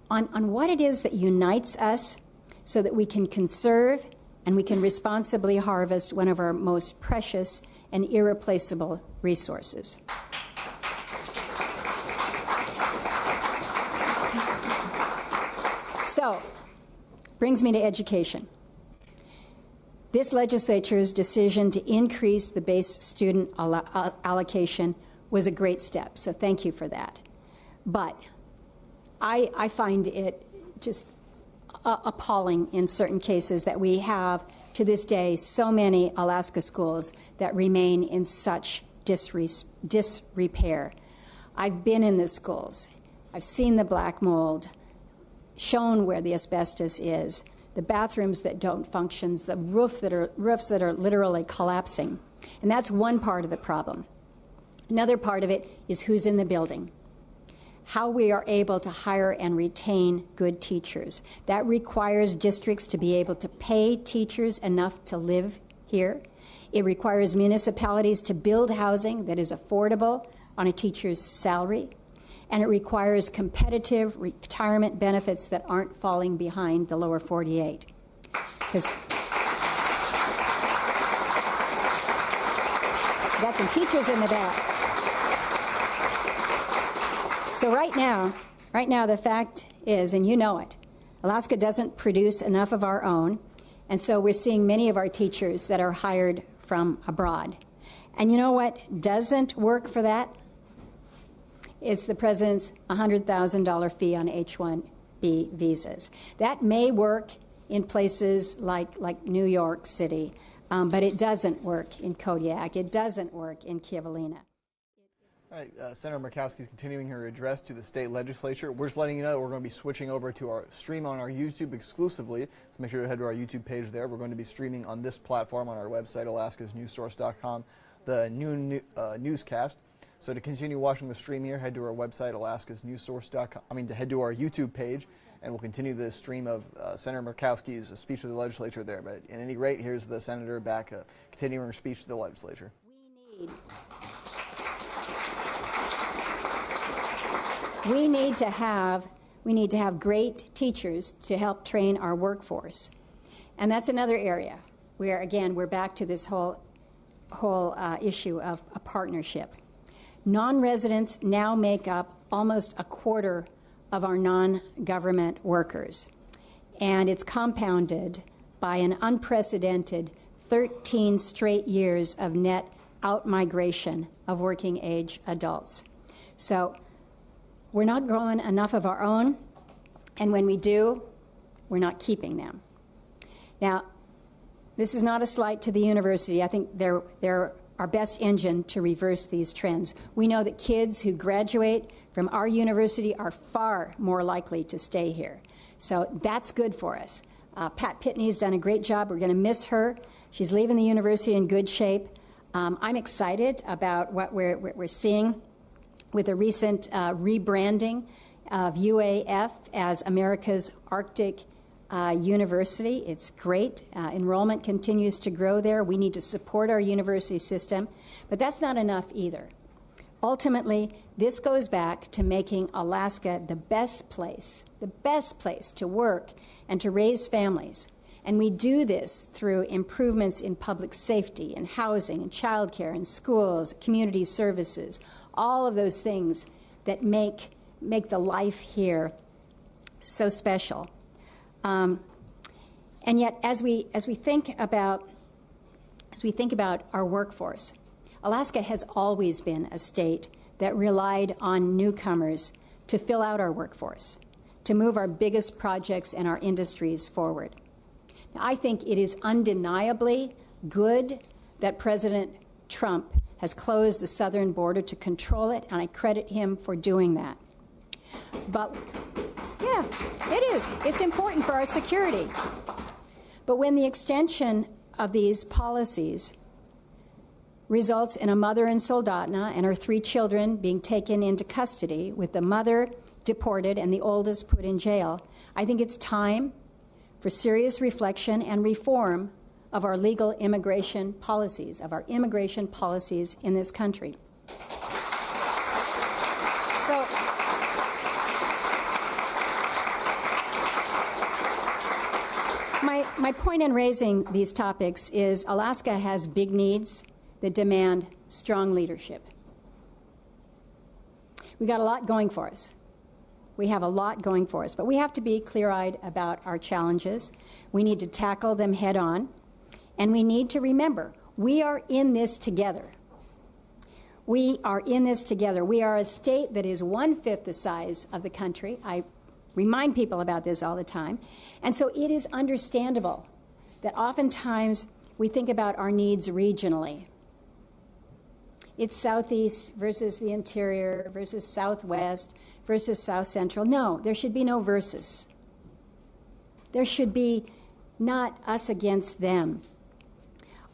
on what it is that unites us so that we can conserve and we can responsibly harvest one of our most precious and irreplaceable resources. So, brings me to education. This legislature's decision to increase the base student allocation was a great step, so thank you for that. But I find it just appalling in certain cases that we have, to this day, so many Alaska schools that remain in such disrepair. I've been in the schools. I've seen the black mold, shown where the asbestos is, the bathrooms that don't function, the roofs that are literally collapsing. And that's one part of the problem. Another part of it is who's in the building, how we are able to hire and retain good teachers. That requires districts to be able to pay teachers enough to live here. It requires municipalities to build housing that is affordable on a teacher's salary. And it requires competitive retirement benefits that aren't falling behind the lower 48. Because got some teachers in the back. So right now, the fact is, and you know it, Alaska doesn't produce enough of our own, and so we're seeing many of our teachers that are hired from abroad. And you know what doesn't work for that? It's the president's $100,000 fee on H-1B visas. That may work in places like New York City, but it doesn't work in Kodiak. It doesn't work in Kivalina. All right, Senator Murkowski is continuing her address to the state legislature. We're just letting you know that we're going to be switching over to our stream on our YouTube exclusively. So make sure to head to our YouTube page there. We're going to be streaming on this platform on our website, alaskasnewssource.com, the new newscast. So to continue watching the stream here, head to our website, alaskasnewssource.com. To head to our YouTube page, and we'll continue the stream of Senator Murkowski's speech to the legislature there. But at any rate, here's the senator back continuing her speech to the legislature. We need to have great teachers to help train our workforce. And that's another area where, again, we're back to this whole issue of a partnership. Non-residents now make up almost a quarter of our non-government workers. And it's compounded by an unprecedented 13 straight years of net out-migration of working-age adults. So we're not growing enough of our own, and when we do, we're not keeping them. Now, this is not a slight to the university. I think they're our best engine to reverse these trends. We know that kids who graduate from our university are far more likely to stay here. So that's good for us. Pat Pitney's done a great job. We're going to miss her. She's leaving the university in good shape. I'm excited about what we're seeing with the recent rebranding of UAF as America's Arctic University. It's great. Enrollment continues to grow there. We need to support our university system, but that's not enough either. Ultimately, this goes back to making Alaska the best place to work and to raise families. And we do this through improvements in public safety and housing and childcare and schools, community services, all of those things that make the life here so special. And yet, as we think about our workforce, Alaska has always been a state that relied on newcomers to fill out our workforce, to move our biggest projects and our industries forward. Now, I think it is undeniably good that President Trump has closed the southern border to control it, and I credit him for doing that. But yeah, it is. It's important for our security. But when the extension of these policies results in a mother in Soldotna and her 3 children being taken into custody, with the mother deported and the oldest put in jail, I think it's time for serious reflection and reform of our legal immigration policies, in this country. So, my point in raising these topics is Alaska has big needs that demand strong leadership. We got a lot going for us. We have a lot going for us, but we have to be clear-eyed about our challenges. We need to tackle them head on, and we need to remember, we are in this together. We are in this together. We are a state that is 1/5 the size of the country. I remind people about this all the time. And so it is understandable that oftentimes we think about our needs regionally. It's southeast versus the interior versus southwest versus south central. No, there should be no versus. There should be not us against them.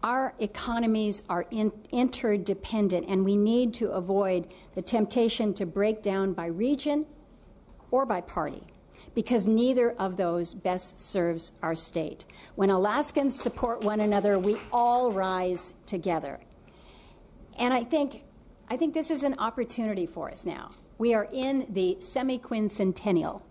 Our economies are interdependent, and we need to avoid the temptation to break down by region or by party, because neither of those best serves our state. When Alaskans support one another, we all rise together. And I think this is an opportunity for us now. We are in the semi-quincentennial,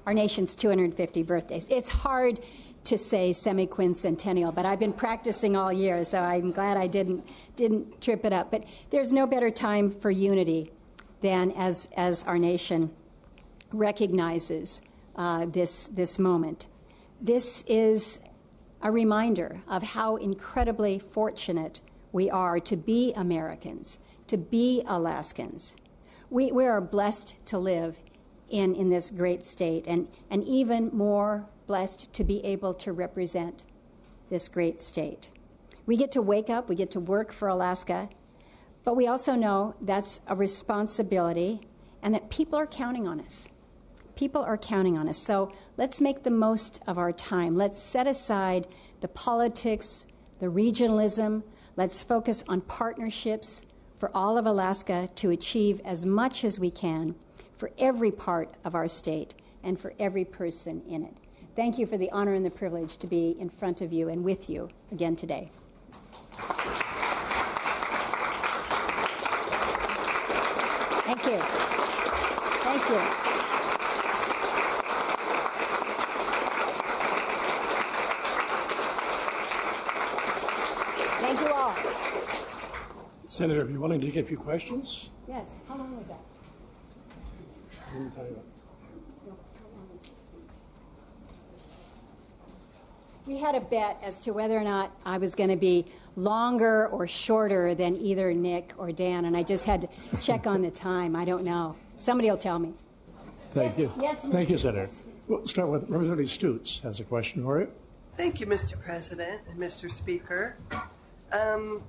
our nation's 250 birthdays. It's hard to say semi-quincentennial, but I've been practicing all year, so I'm glad I didn't trip it up. But there's no better time for unity than as our nation recognizes this moment. This is a reminder of how incredibly fortunate we are to be Americans, to be Alaskans. We are blessed to live in this great state, and even more blessed to be able to represent this great state. We get to wake up, we get to work for Alaska, but we also know that's a responsibility and that people are counting on us. People are counting on us. So let's make the most of our time. Let's set aside the politics, the regionalism. Let's focus on partnerships for all of Alaska to achieve as much as we can for every part of our state and for every person in it. Thank you for the honor and the privilege to be in front of you and with you again today. Thank you. Thank you. Thank you all. Senator, are you willing to take a few questions? Yes, how long was that? We had a bet as to whether or not I was going to be longer or shorter than either Nick or Dan, and I just had to check on the time. I don't know. Somebody will tell me. Thank you. Yes, Thank you, Mr. Senator. Yes. We'll start with Representative Stutes has a question for you. Thank you, Mr. President and Mr. Speaker. And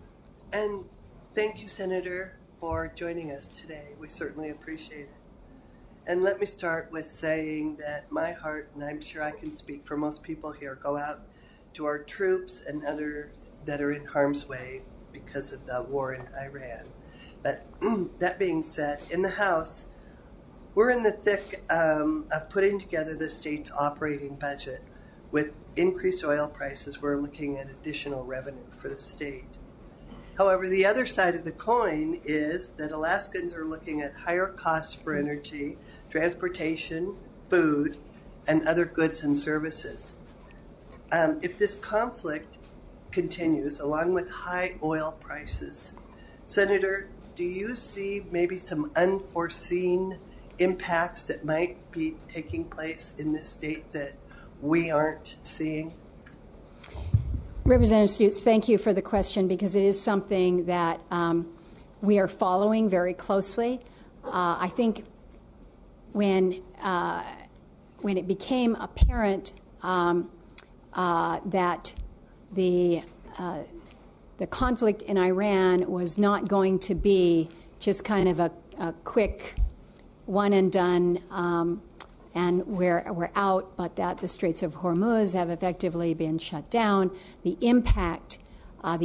thank you, Senator, for joining us today. We certainly appreciate it. And let me start with saying that my heart, and I'm sure I can speak for most people here, go out to our troops and others that are in harm's way because of the war in Iran. But that being said, in the House, we're in the thick of putting together the state's operating budget. With increased oil prices, we're looking at additional revenue for the state. However, the other side of the coin is that Alaskans are looking at higher costs for energy, transportation, food, and other goods and services. If this conflict continues, along with high oil prices, Senator, do you see maybe some unforeseen impacts that might be taking place in this state that we aren't seeing? Representative Stutes, thank you for the question because it is something that we are following very closely. I think when it became apparent that the conflict in Iran was not going to be just kind of a quick one and done and we're out, but that the Straits of Hormuz have effectively been shut down. The impact on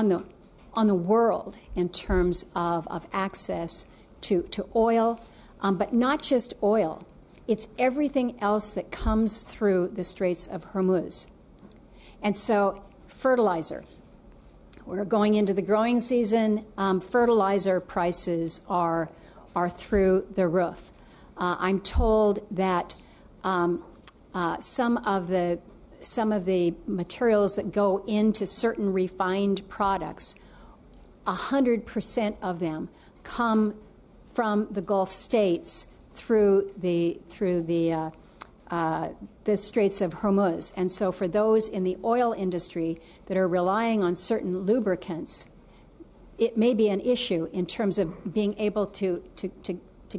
the world in terms of access to oil, but not just oil. It's everything else that comes through the Straits of Hormuz. And so fertilizer. We're going into the growing season. Fertilizer prices are through the roof. I'm told that some of the materials that go into certain refined products, 100% of them come from the Gulf states through the Straits of Hormuz. And so for those in the oil industry that are relying on certain lubricants, it may be an issue in terms of being able to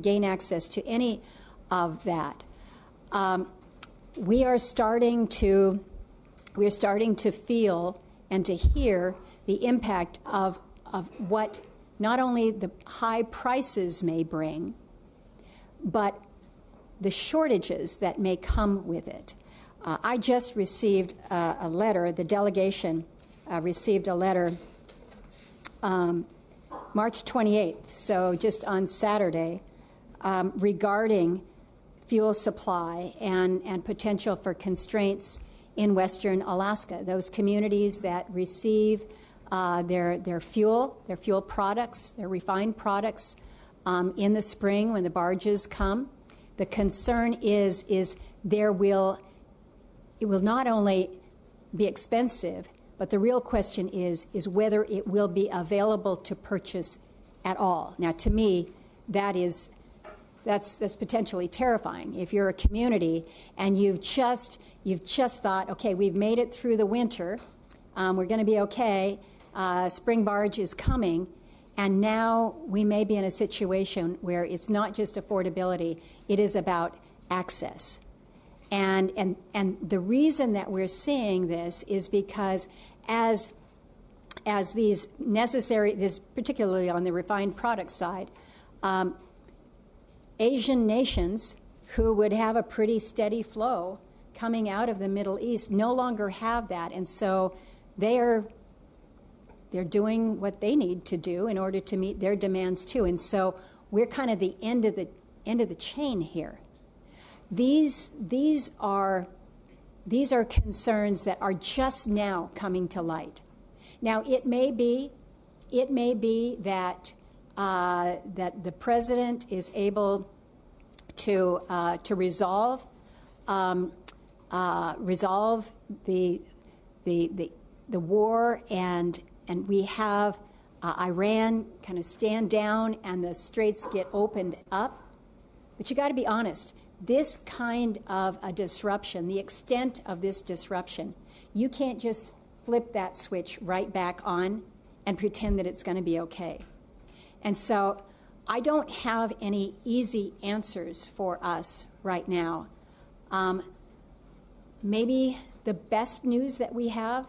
gain access to any of that. We are starting to feel and to hear the impact of what not only the high prices may bring, but the shortages that may come with it. I just received a letter, the delegation received a letter March 28th, so just on Saturday, regarding fuel supply and potential for constraints in Western Alaska. Those communities that receive their fuel products, their refined products in the spring when the barges come. The concern is it will not only be expensive, but the real question is whether it will be available to purchase at all. Now, to me, that's potentially terrifying. If you're a community and you've just thought, okay, we've made it through the winter, we're going to be okay. Spring barge is coming, and now we may be in a situation where it's not just affordability; it is about access. And the reason that we're seeing this is because as these particularly on the refined product side, Asian nations who would have a pretty steady flow coming out of the Middle East no longer have that, and so they're doing what they need to do in order to meet their demands too. And so we're kind of the end of the chain here. These are concerns that are just now coming to light. Now it may be that that the president is able to resolve the war, and we have Iran kind of stand down and the straits get opened up. But you got to be honest. This kind of a disruption, the extent of this disruption, you can't just flip that switch right back on and pretend that it's going to be okay. And so I don't have any easy answers for us right now. Maybe the best news that we have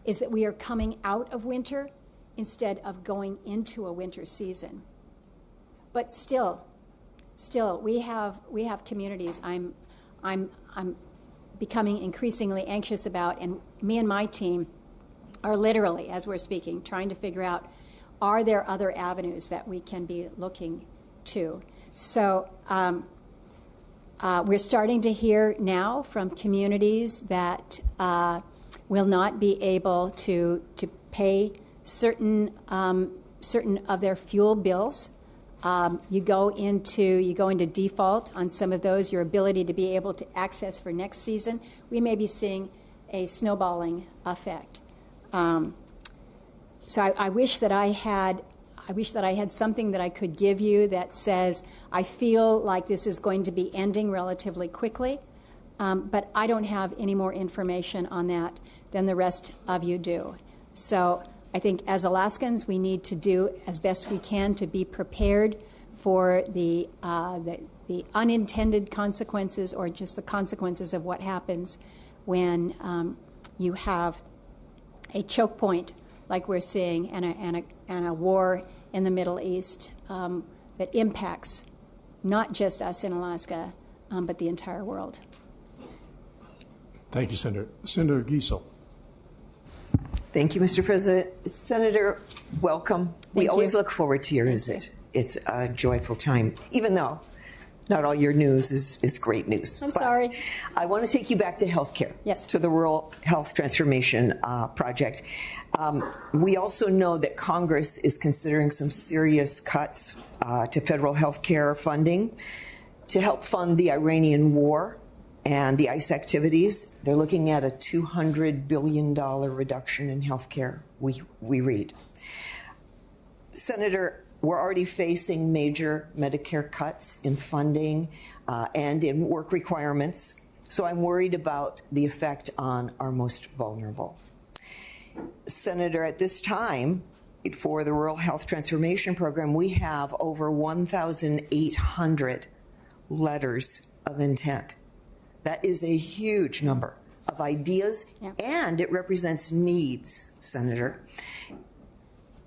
is that we are coming out of winter instead of going into a winter season. But still, we have communities I'm becoming increasingly anxious about, and me and my team are literally, as we're speaking, trying to figure out, are there other avenues that we can be looking to? So we're starting to hear now from communities that will not be able to pay certain of their fuel bills. You go into default on some of those, your ability to be able to access for next season. We may be seeing a snowballing effect. So I wish that I had something that I could give you that says, I feel like this is going to be ending relatively quickly, but I don't have any more information on that than the rest of you do. So I think as Alaskans, we need to do as best we can to be prepared for the unintended consequences, or just the consequences of what happens when you have a choke point like we're seeing, and a war in the Middle East that impacts not just us in Alaska, but the entire world. Thank you, Senator. Senator Giesel. Thank you, Mr. President. Senator, welcome. We always you. look forward to your visit. It's a joyful time, even though not all your news is great news. I'm sorry. I want to take you back to healthcare. Yes. To the Rural Health Transformation Project. We also know that Congress is considering some serious cuts to federal health care funding to help fund the Iranian war and the ICE activities. They're looking at a $200 billion reduction in health care, we read. Senator, we're already facing major Medicare cuts in funding and in work requirements, so I'm worried about the effect on our most vulnerable. Senator, at this time, for the Rural Health Transformation Program, we have over 1,800 letters of intent. That is a huge number of ideas, and it represents needs, Senator.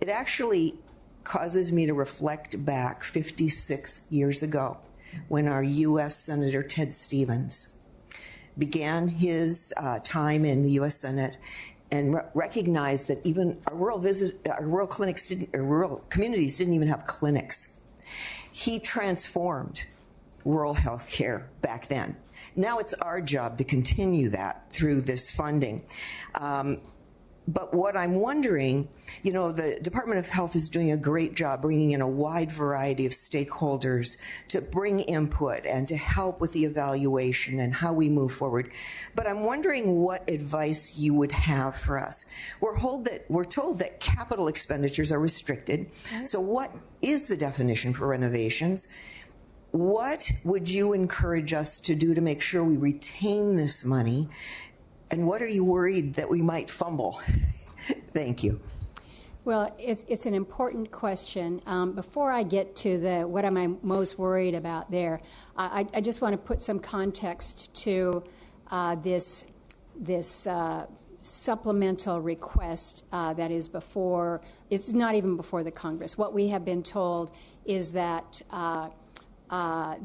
It actually causes me to reflect back 56 years ago when our U.S. Senator Ted Stevens began his time in the U.S. Senate and recognized that even our rural communities didn't even have clinics. He transformed rural health care back then. Now it's our job to continue that through this funding. But what I'm wondering, you know, the Department of Health is doing a great job bringing in a wide variety of stakeholders to bring input and to help with the evaluation and how we move forward. But I'm wondering what advice you would have for us. We're told that capital expenditures are restricted. So what is the definition for renovations? What would you encourage us to do to make sure we retain this money? And what are you worried that we might fumble? Thank you. Well, it's an important question. Before I get to what am I most worried about there, I just want to put some context to this supplemental request that is before. It's not even before the Congress. What we have been told is that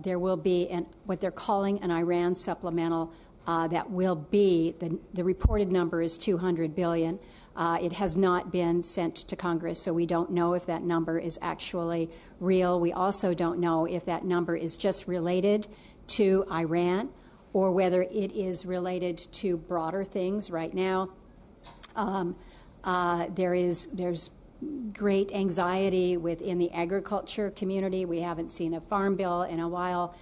there will be what they're calling an Iran supplemental. That will be, the reported number is $200 billion. It has not been sent to Congress, so we don't know if that number is actually real. We also don't know if that number is just related to Iran or whether it is related to broader things. Right now, there's great anxiety within the agriculture community. We haven't seen a farm bill in a while.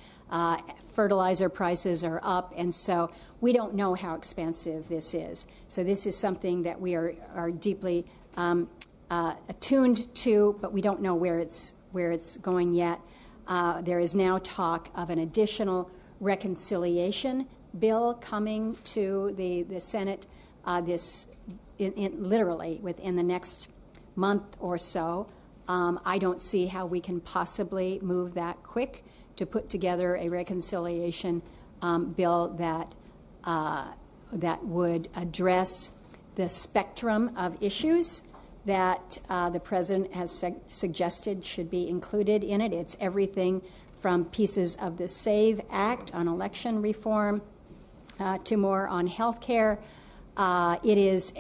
Fertilizer prices are up, and so we don't know how expansive this is. So this is something that we are deeply attuned to, but we don't know where it's going yet. There is now talk of an additional reconciliation bill coming to the Senate literally within the next month or so. I don't see how we can possibly move that quick to put together a reconciliation bill that would address the spectrum of issues that the president has suggested should be included in it. It's everything from pieces of the SAVE Act on election reform to more on health care. It is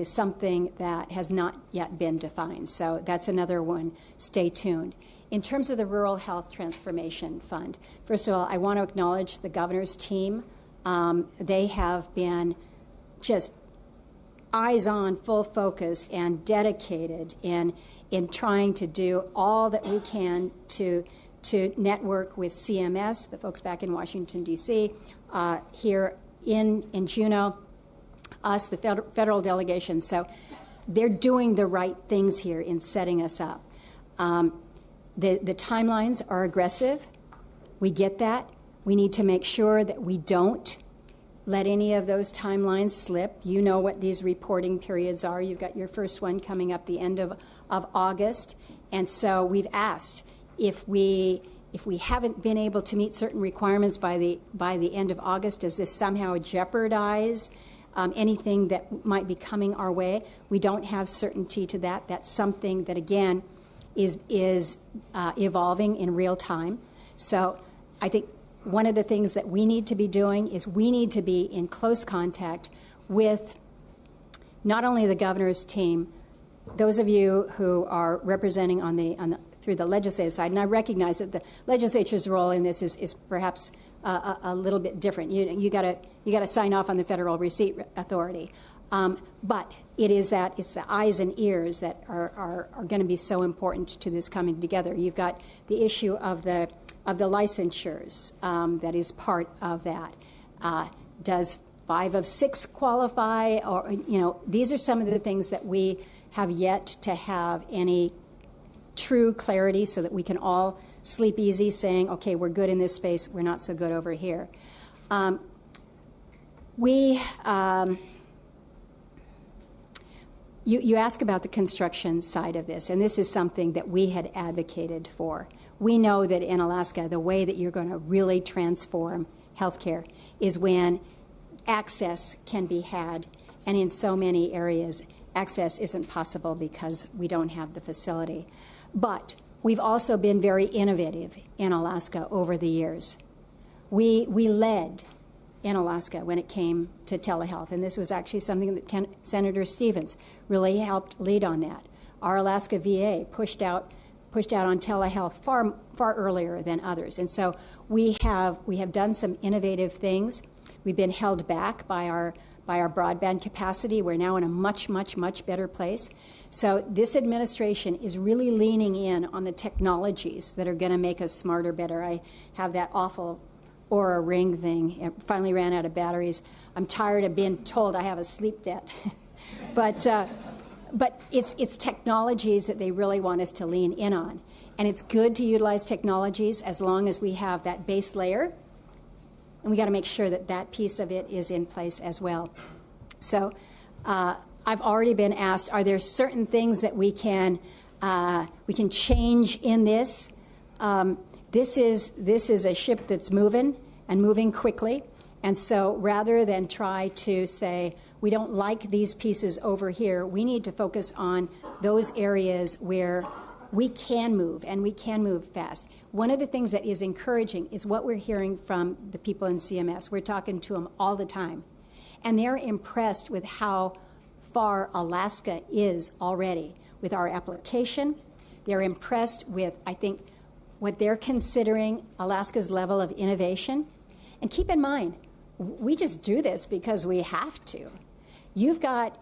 something that has not yet been defined. So that's another one. Stay tuned. In terms of the Rural Health Transformation Fund, first of all, I want to acknowledge the governor's team. They have been just eyes on, full focused, and dedicated in trying to do all that we can to network with CMS, the folks back in Washington, D.C., here in Juneau, us, the federal delegation. So they're doing the right things here in setting us up. The timelines are aggressive. We get that. We need to make sure that we don't let any of those timelines slip. You know what these reporting periods are. You've got your first one coming up the end of August. And so we've asked if we haven't been able to meet certain requirements by the end of August, does this somehow jeopardize anything that might be coming our way? We don't have certainty to that. That's something that, again, is evolving in real time. So I think one of the things that we need to be doing is we need to be in close contact with not only the governor's team, those of you who are representing through the legislative side, and I recognize that the legislature's role in this is perhaps a little bit different. You got to sign off on the federal receipt authority. But it's the eyes and ears that are going to be so important to this coming together. You've got the issue of the licensures that is part of that. Does 5 of 6 qualify? Or these are some of the things that we have yet to have any true clarity, so that we can all sleep easy, saying, okay, we're good in this space, we're not so good over here. You ask about the construction side of this, and this is something that we had advocated for. We know that in Alaska, the way that you're going to really transform healthcare is when access can be had, and in so many areas, access isn't possible because we don't have the facility. But we've also been very innovative in Alaska over the years. We led in Alaska when it came to telehealth, and this was actually something that Senator Stevens really helped lead on that. Our Alaska VA pushed out on telehealth far earlier than others, and so we have done some innovative things. We've been held back by by our broadband capacity. We're now in a much, much, much better place. So this administration is really leaning in on the technologies that are going to make us smarter, better. I have that awful Aura Ring thing. It finally ran out of batteries. I'm tired of being told I have a sleep debt. But it's technologies that they really want us to lean in on. And it's good to utilize technologies as long as we have that base layer. And we got to make sure that that piece of it is in place as well. So I've already been asked, are there certain things that we can change in this? This is a ship that's moving and moving quickly. And so rather than try to say, we don't like these pieces over here, we need to focus on those areas where we can move, and we can move fast. One of the things that is encouraging is what we're hearing from the people in CMS. We're talking to them all the time. And they're impressed with how far Alaska is already with our application. They're impressed with, I think, what they're considering Alaska's level of innovation. And keep in mind, we just do this because we have to. You've got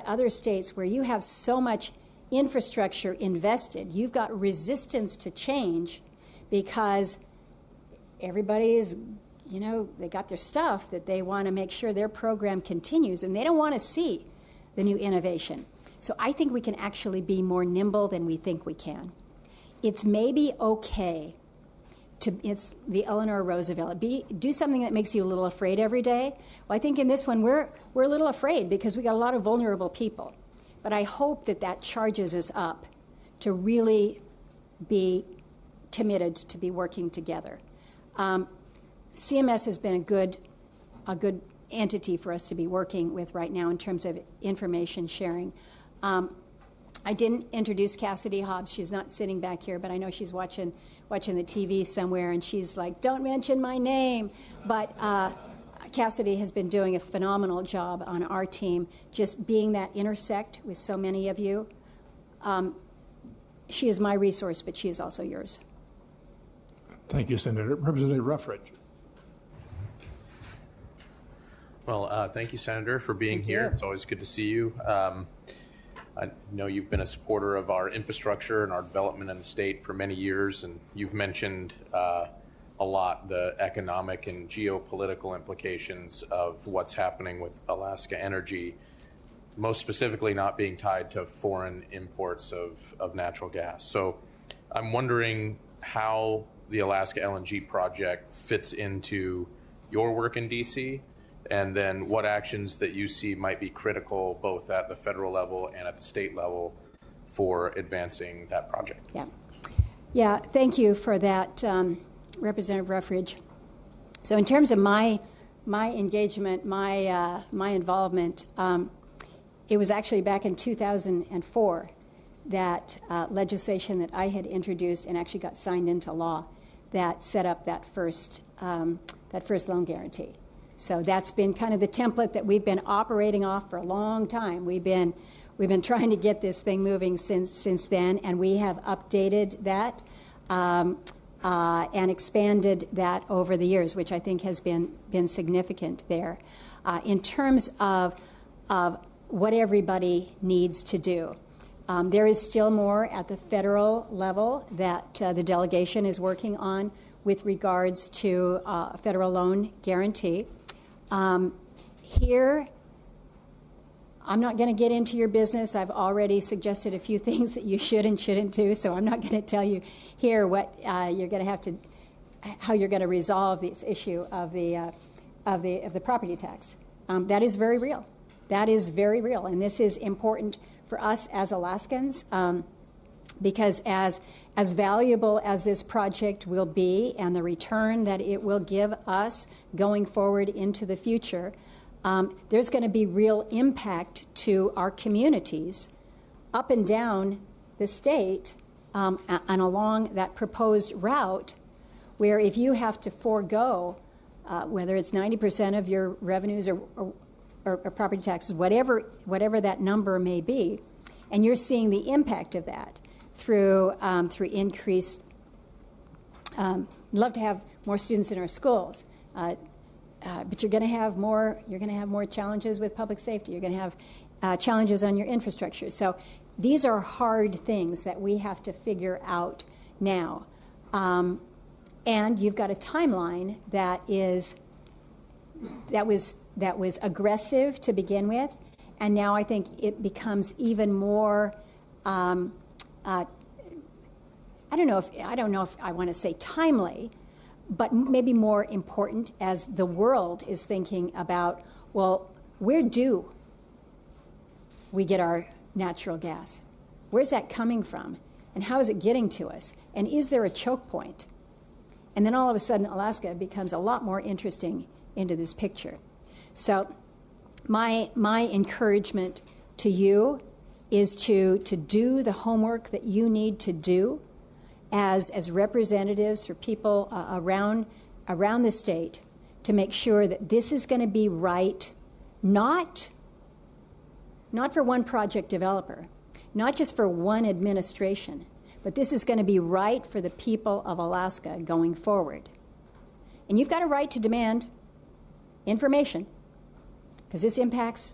other states where you have so much infrastructure invested. You've got resistance to change because everybody's, they got their stuff that they want to make sure their program continues, and they don't want to see the new innovation. So I think we can actually be more nimble than we think we can. It's maybe okay it's the Eleanor Roosevelt, do something that makes you a little afraid every day. Well, I think in this one we're a little afraid because we got a lot of vulnerable people. But I hope that charges us up to really be committed to be working together. CMS has been a good entity for us to be working with right now in terms of information sharing. I didn't introduce Cassidy Hobbs. She's not sitting back here, but I know she's watching the TV somewhere, and she's like, don't mention my name. But Cassidy has been doing a phenomenal job on our team, just being that intersect with so many of you. She is my resource, but she is also yours. Thank you, Senator. Representative Ruffridge. Well, thank you, Senator, for being Thank here. you. It's always good to see you. I know you've been a supporter of our infrastructure and our development in the state for many years, and you've mentioned a lot the economic and geopolitical implications of what's happening with Alaska energy, most specifically not being tied to foreign imports of natural gas. So I'm wondering how the Alaska LNG project fits into your work in D.C., and then what actions that you see might be critical both at the federal level and at the state level for advancing that project. Yeah, thank you for that, Representative Ruffridge. So in terms of my engagement, my involvement, it was actually back in 2004 that legislation that I had introduced and actually got signed into law that set up that first loan guarantee. So that's been kind of the template that we've been operating off for a long time. We've been trying to get this thing moving since then, and we have updated that and expanded that over the years, which I think has been significant there. In terms of what everybody needs to do, there is still more at the federal level that the delegation is working on with regards to a federal loan guarantee. Here, I'm not going to get into your business. I've already suggested a few things that you should and shouldn't do, so I'm not going to tell you here what you're going to have to, how you're going to resolve this issue of the property tax. That is very real. That is very real, and this is important for us as Alaskans because as valuable as this project will be and the return that it will give us going forward into the future, there's going to be real impact to our communities up and down the state and along that proposed route, where if you have to forego, whether it's 90% of your revenues or property taxes, whatever that number may be, and you're seeing the impact of that through increased. Love to have more students in our schools. but you're going to have more. You're going to have more challenges with public safety. You're going to have challenges on your infrastructure. So these are hard things that we have to figure out now. And you've got a timeline that was aggressive to begin with, and now I think it becomes even more. I don't know if I want to say timely, but maybe more important as the world is thinking about, well, where do we get our natural gas? Where's that coming from? And how is it getting to us? And is there a choke point? And then all of a sudden, Alaska becomes a lot more interesting into this picture. So my encouragement to you is to do the homework that you need to do as representatives for people around the state to make sure that this is going to be right, not for one project developer, not just for one administration, but this is going to be right for the people of Alaska going forward. And you've got a right to demand information because this impacts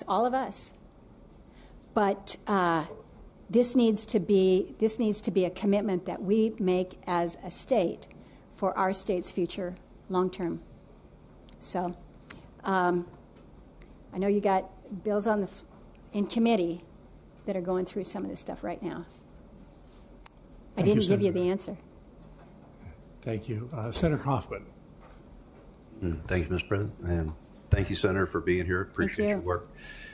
all of us. But this needs to be a commitment that we make as a state for our state's future long term. So I know you got bills in committee that are going through some of this stuff right now. I didn't give you the answer. Thank you. Senator Kaufman. Thank you, Mr. President, and thank you, Senator, for being here. Appreciate your work.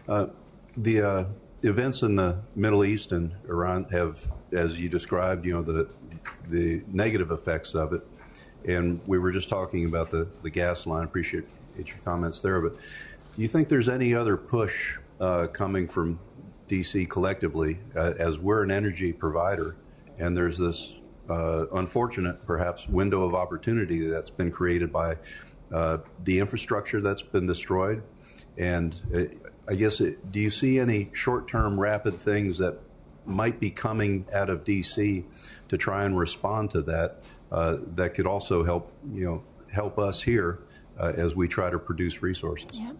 The events in the Middle East and Iran have, as you described, the negative effects of it. And we were just talking about the gas line. Appreciate your comments there. But do you think there's any other push coming from D.C. collectively, as we're an energy provider, and there's this unfortunate, perhaps, window of opportunity that's been created by the infrastructure that's been destroyed? And I guess, do you see any short-term rapid things that might be coming out of D.C. to try and respond to that, that could also help us here as we try to produce resources? Yeah.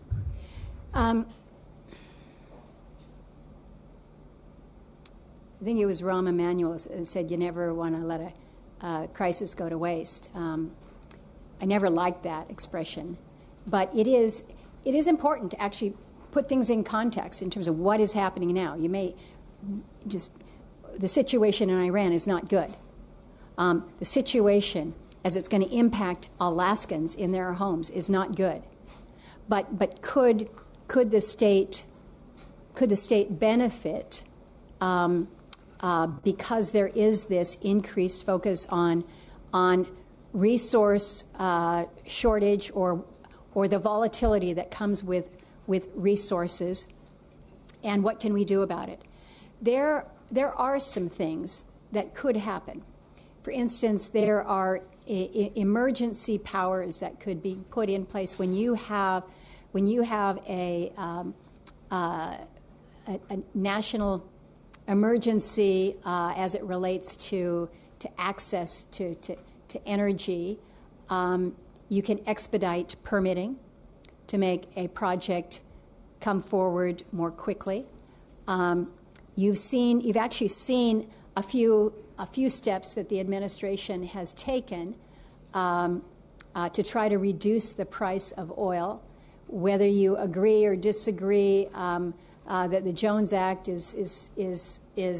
I think it was Rahm Emanuel that said you never want to let a crisis go to waste. I never liked that expression, but it is important to actually put things in context in terms of what is happening now. You may the situation in Iran is not good. The situation as it's going to impact Alaskans in their homes is not good. But could the state benefit because there is this increased focus on resource shortage or the volatility that comes with resources, and what can we do about it? There are some things that could happen. For instance, there are emergency powers that could be put in place when you have a national emergency as it relates to access to energy. You can expedite permitting to make a project come forward more quickly. You've actually seen a few steps that the administration has taken to try to reduce the price of oil. Whether you agree or disagree that the Jones Act is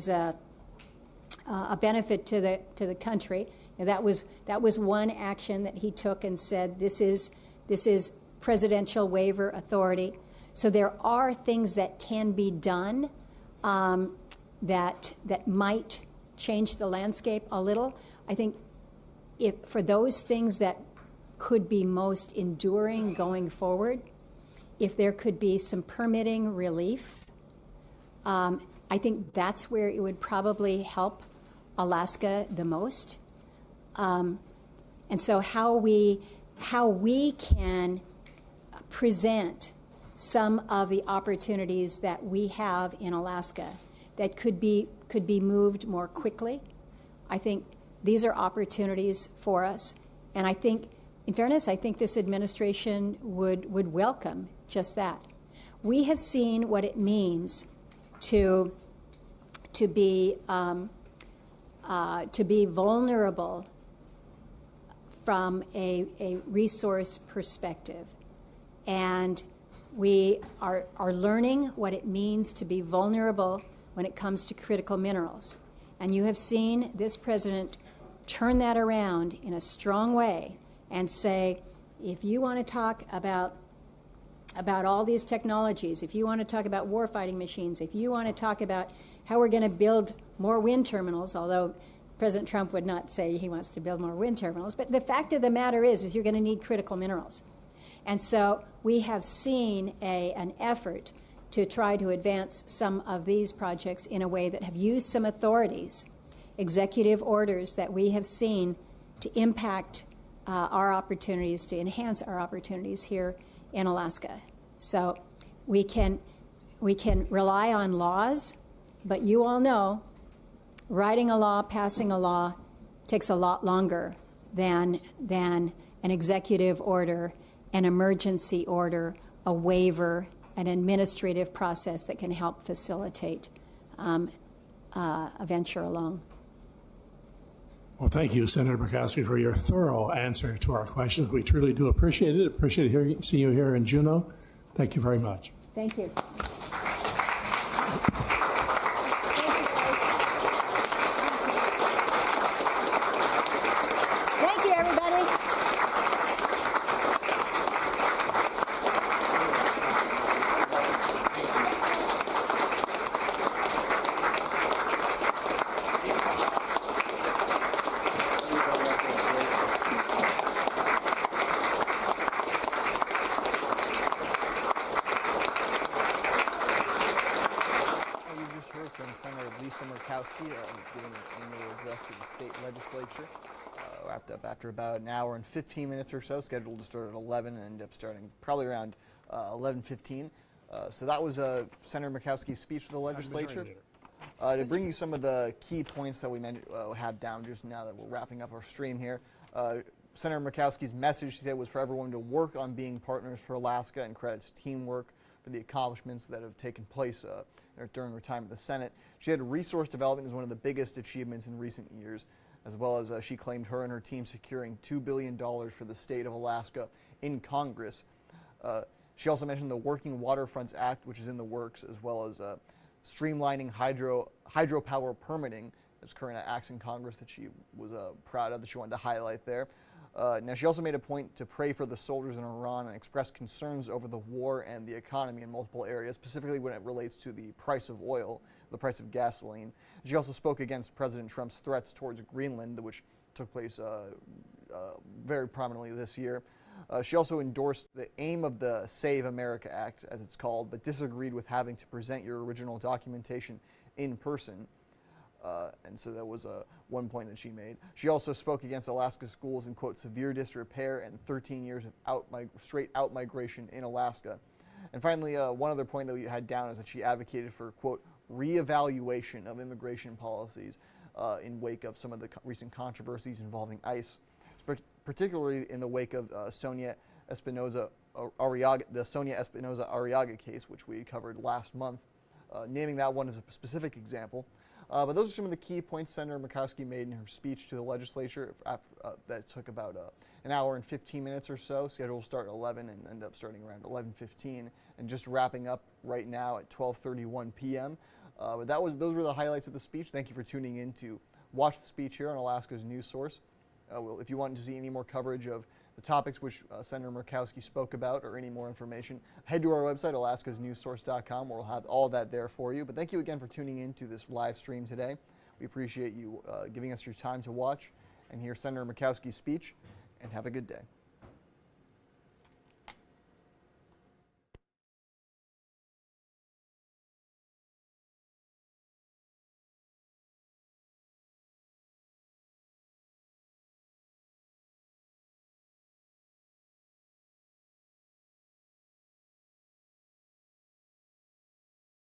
a benefit to the country, that was one action that he took and said this is presidential waiver authority. So there are things that can be done that might change the landscape a little. I think for those things that could be most enduring going forward, if there could be some permitting relief, I think that's where it would probably help Alaska the most. And so how we can present some of the opportunities that we have in Alaska that could be moved more quickly. I think these are opportunities for us, and I think in fairness, I think this administration would welcome just that. We have seen what it means to be vulnerable from a resource perspective, and we are learning what it means to be vulnerable when it comes to critical minerals. And you have seen this president turn that around in a strong way and say, if you want to talk about all these technologies, if you want to talk about warfighting machines, if you want to talk about how we're going to build more wind terminals, although President Trump would not say he wants to build more wind terminals, but the fact of the matter is you're going to need critical minerals. And so we have seen an effort to try to advance some of these projects in a way that have used some authorities, executive orders that we have seen to impact our opportunities, to enhance our opportunities here in Alaska. So we can rely on laws, but you all know writing a law, passing a law takes a lot longer than an executive order, an emergency order, a waiver, an administrative process that can help facilitate a venture along. Well, thank you, Senator Murkowski, for your thorough answer to our questions. We truly do appreciate it. Appreciate seeing you here in Juneau. Thank you very much. Thank you. Thank you, everybody. Murkowski giving an annual address to the state legislature. Wrapped up after about an hour and 15 minutes or so, scheduled to start at 11 and ended up starting probably around 11:15. So that was Senator Murkowski's speech to the legislature. To bring you some of the key points that we had down just now that we're wrapping up our stream here. Senator Murkowski's message, she said, was for everyone to work on being partners for Alaska and credits teamwork for the accomplishments that have taken place during her time at the Senate. She said resource development is one of the biggest achievements in recent years, as well as she claimed her and her team securing $2 billion for the state of Alaska in Congress. She also mentioned the Working Waterfronts Act, which is in the works, as well as streamlining hydropower permitting. There's current acts in Congress that she was proud of, that she wanted to highlight there. Now, she also made a point to pray for the soldiers in Iran and express concerns over the war and the economy in multiple areas, specifically when it relates to the price of oil, the price of gasoline. She also spoke against President Trump's threats towards Greenland, which took place very prominently this year. She also endorsed the aim of the Save America Act, as it's called, but disagreed with having to present your original documentation in person. And so that was one point that she made. She also spoke against Alaska schools in, quote, severe disrepair and 13 years of straight out migration in Alaska. And finally, one other point that we had down is that she advocated for, quote, reevaluation of immigration policies in wake of some of the recent controversies involving ICE, particularly in the wake of Sonia Espinoza-Arriaga, the Sonia Espinoza-Arriaga case, which we covered last month, naming that one as a specific example. But those are some of the key points Senator Murkowski made in her speech to the legislature that took about an hour and 15 minutes or so, scheduled to start at 11 and end up starting around 11:15 and just wrapping up right now at 12:31 p.m. But those were the highlights of the speech. Thank you for tuning in to watch the speech here on Alaska's News Source. If you want to see any more coverage of the topics which Senator Murkowski spoke about or any more information, head to our website, alaskasnewssource.com, where we'll have all that there for you. But thank you again for tuning in to this live stream today. We appreciate you giving us your time to watch and hear Senator Murkowski's speech, and have a good day.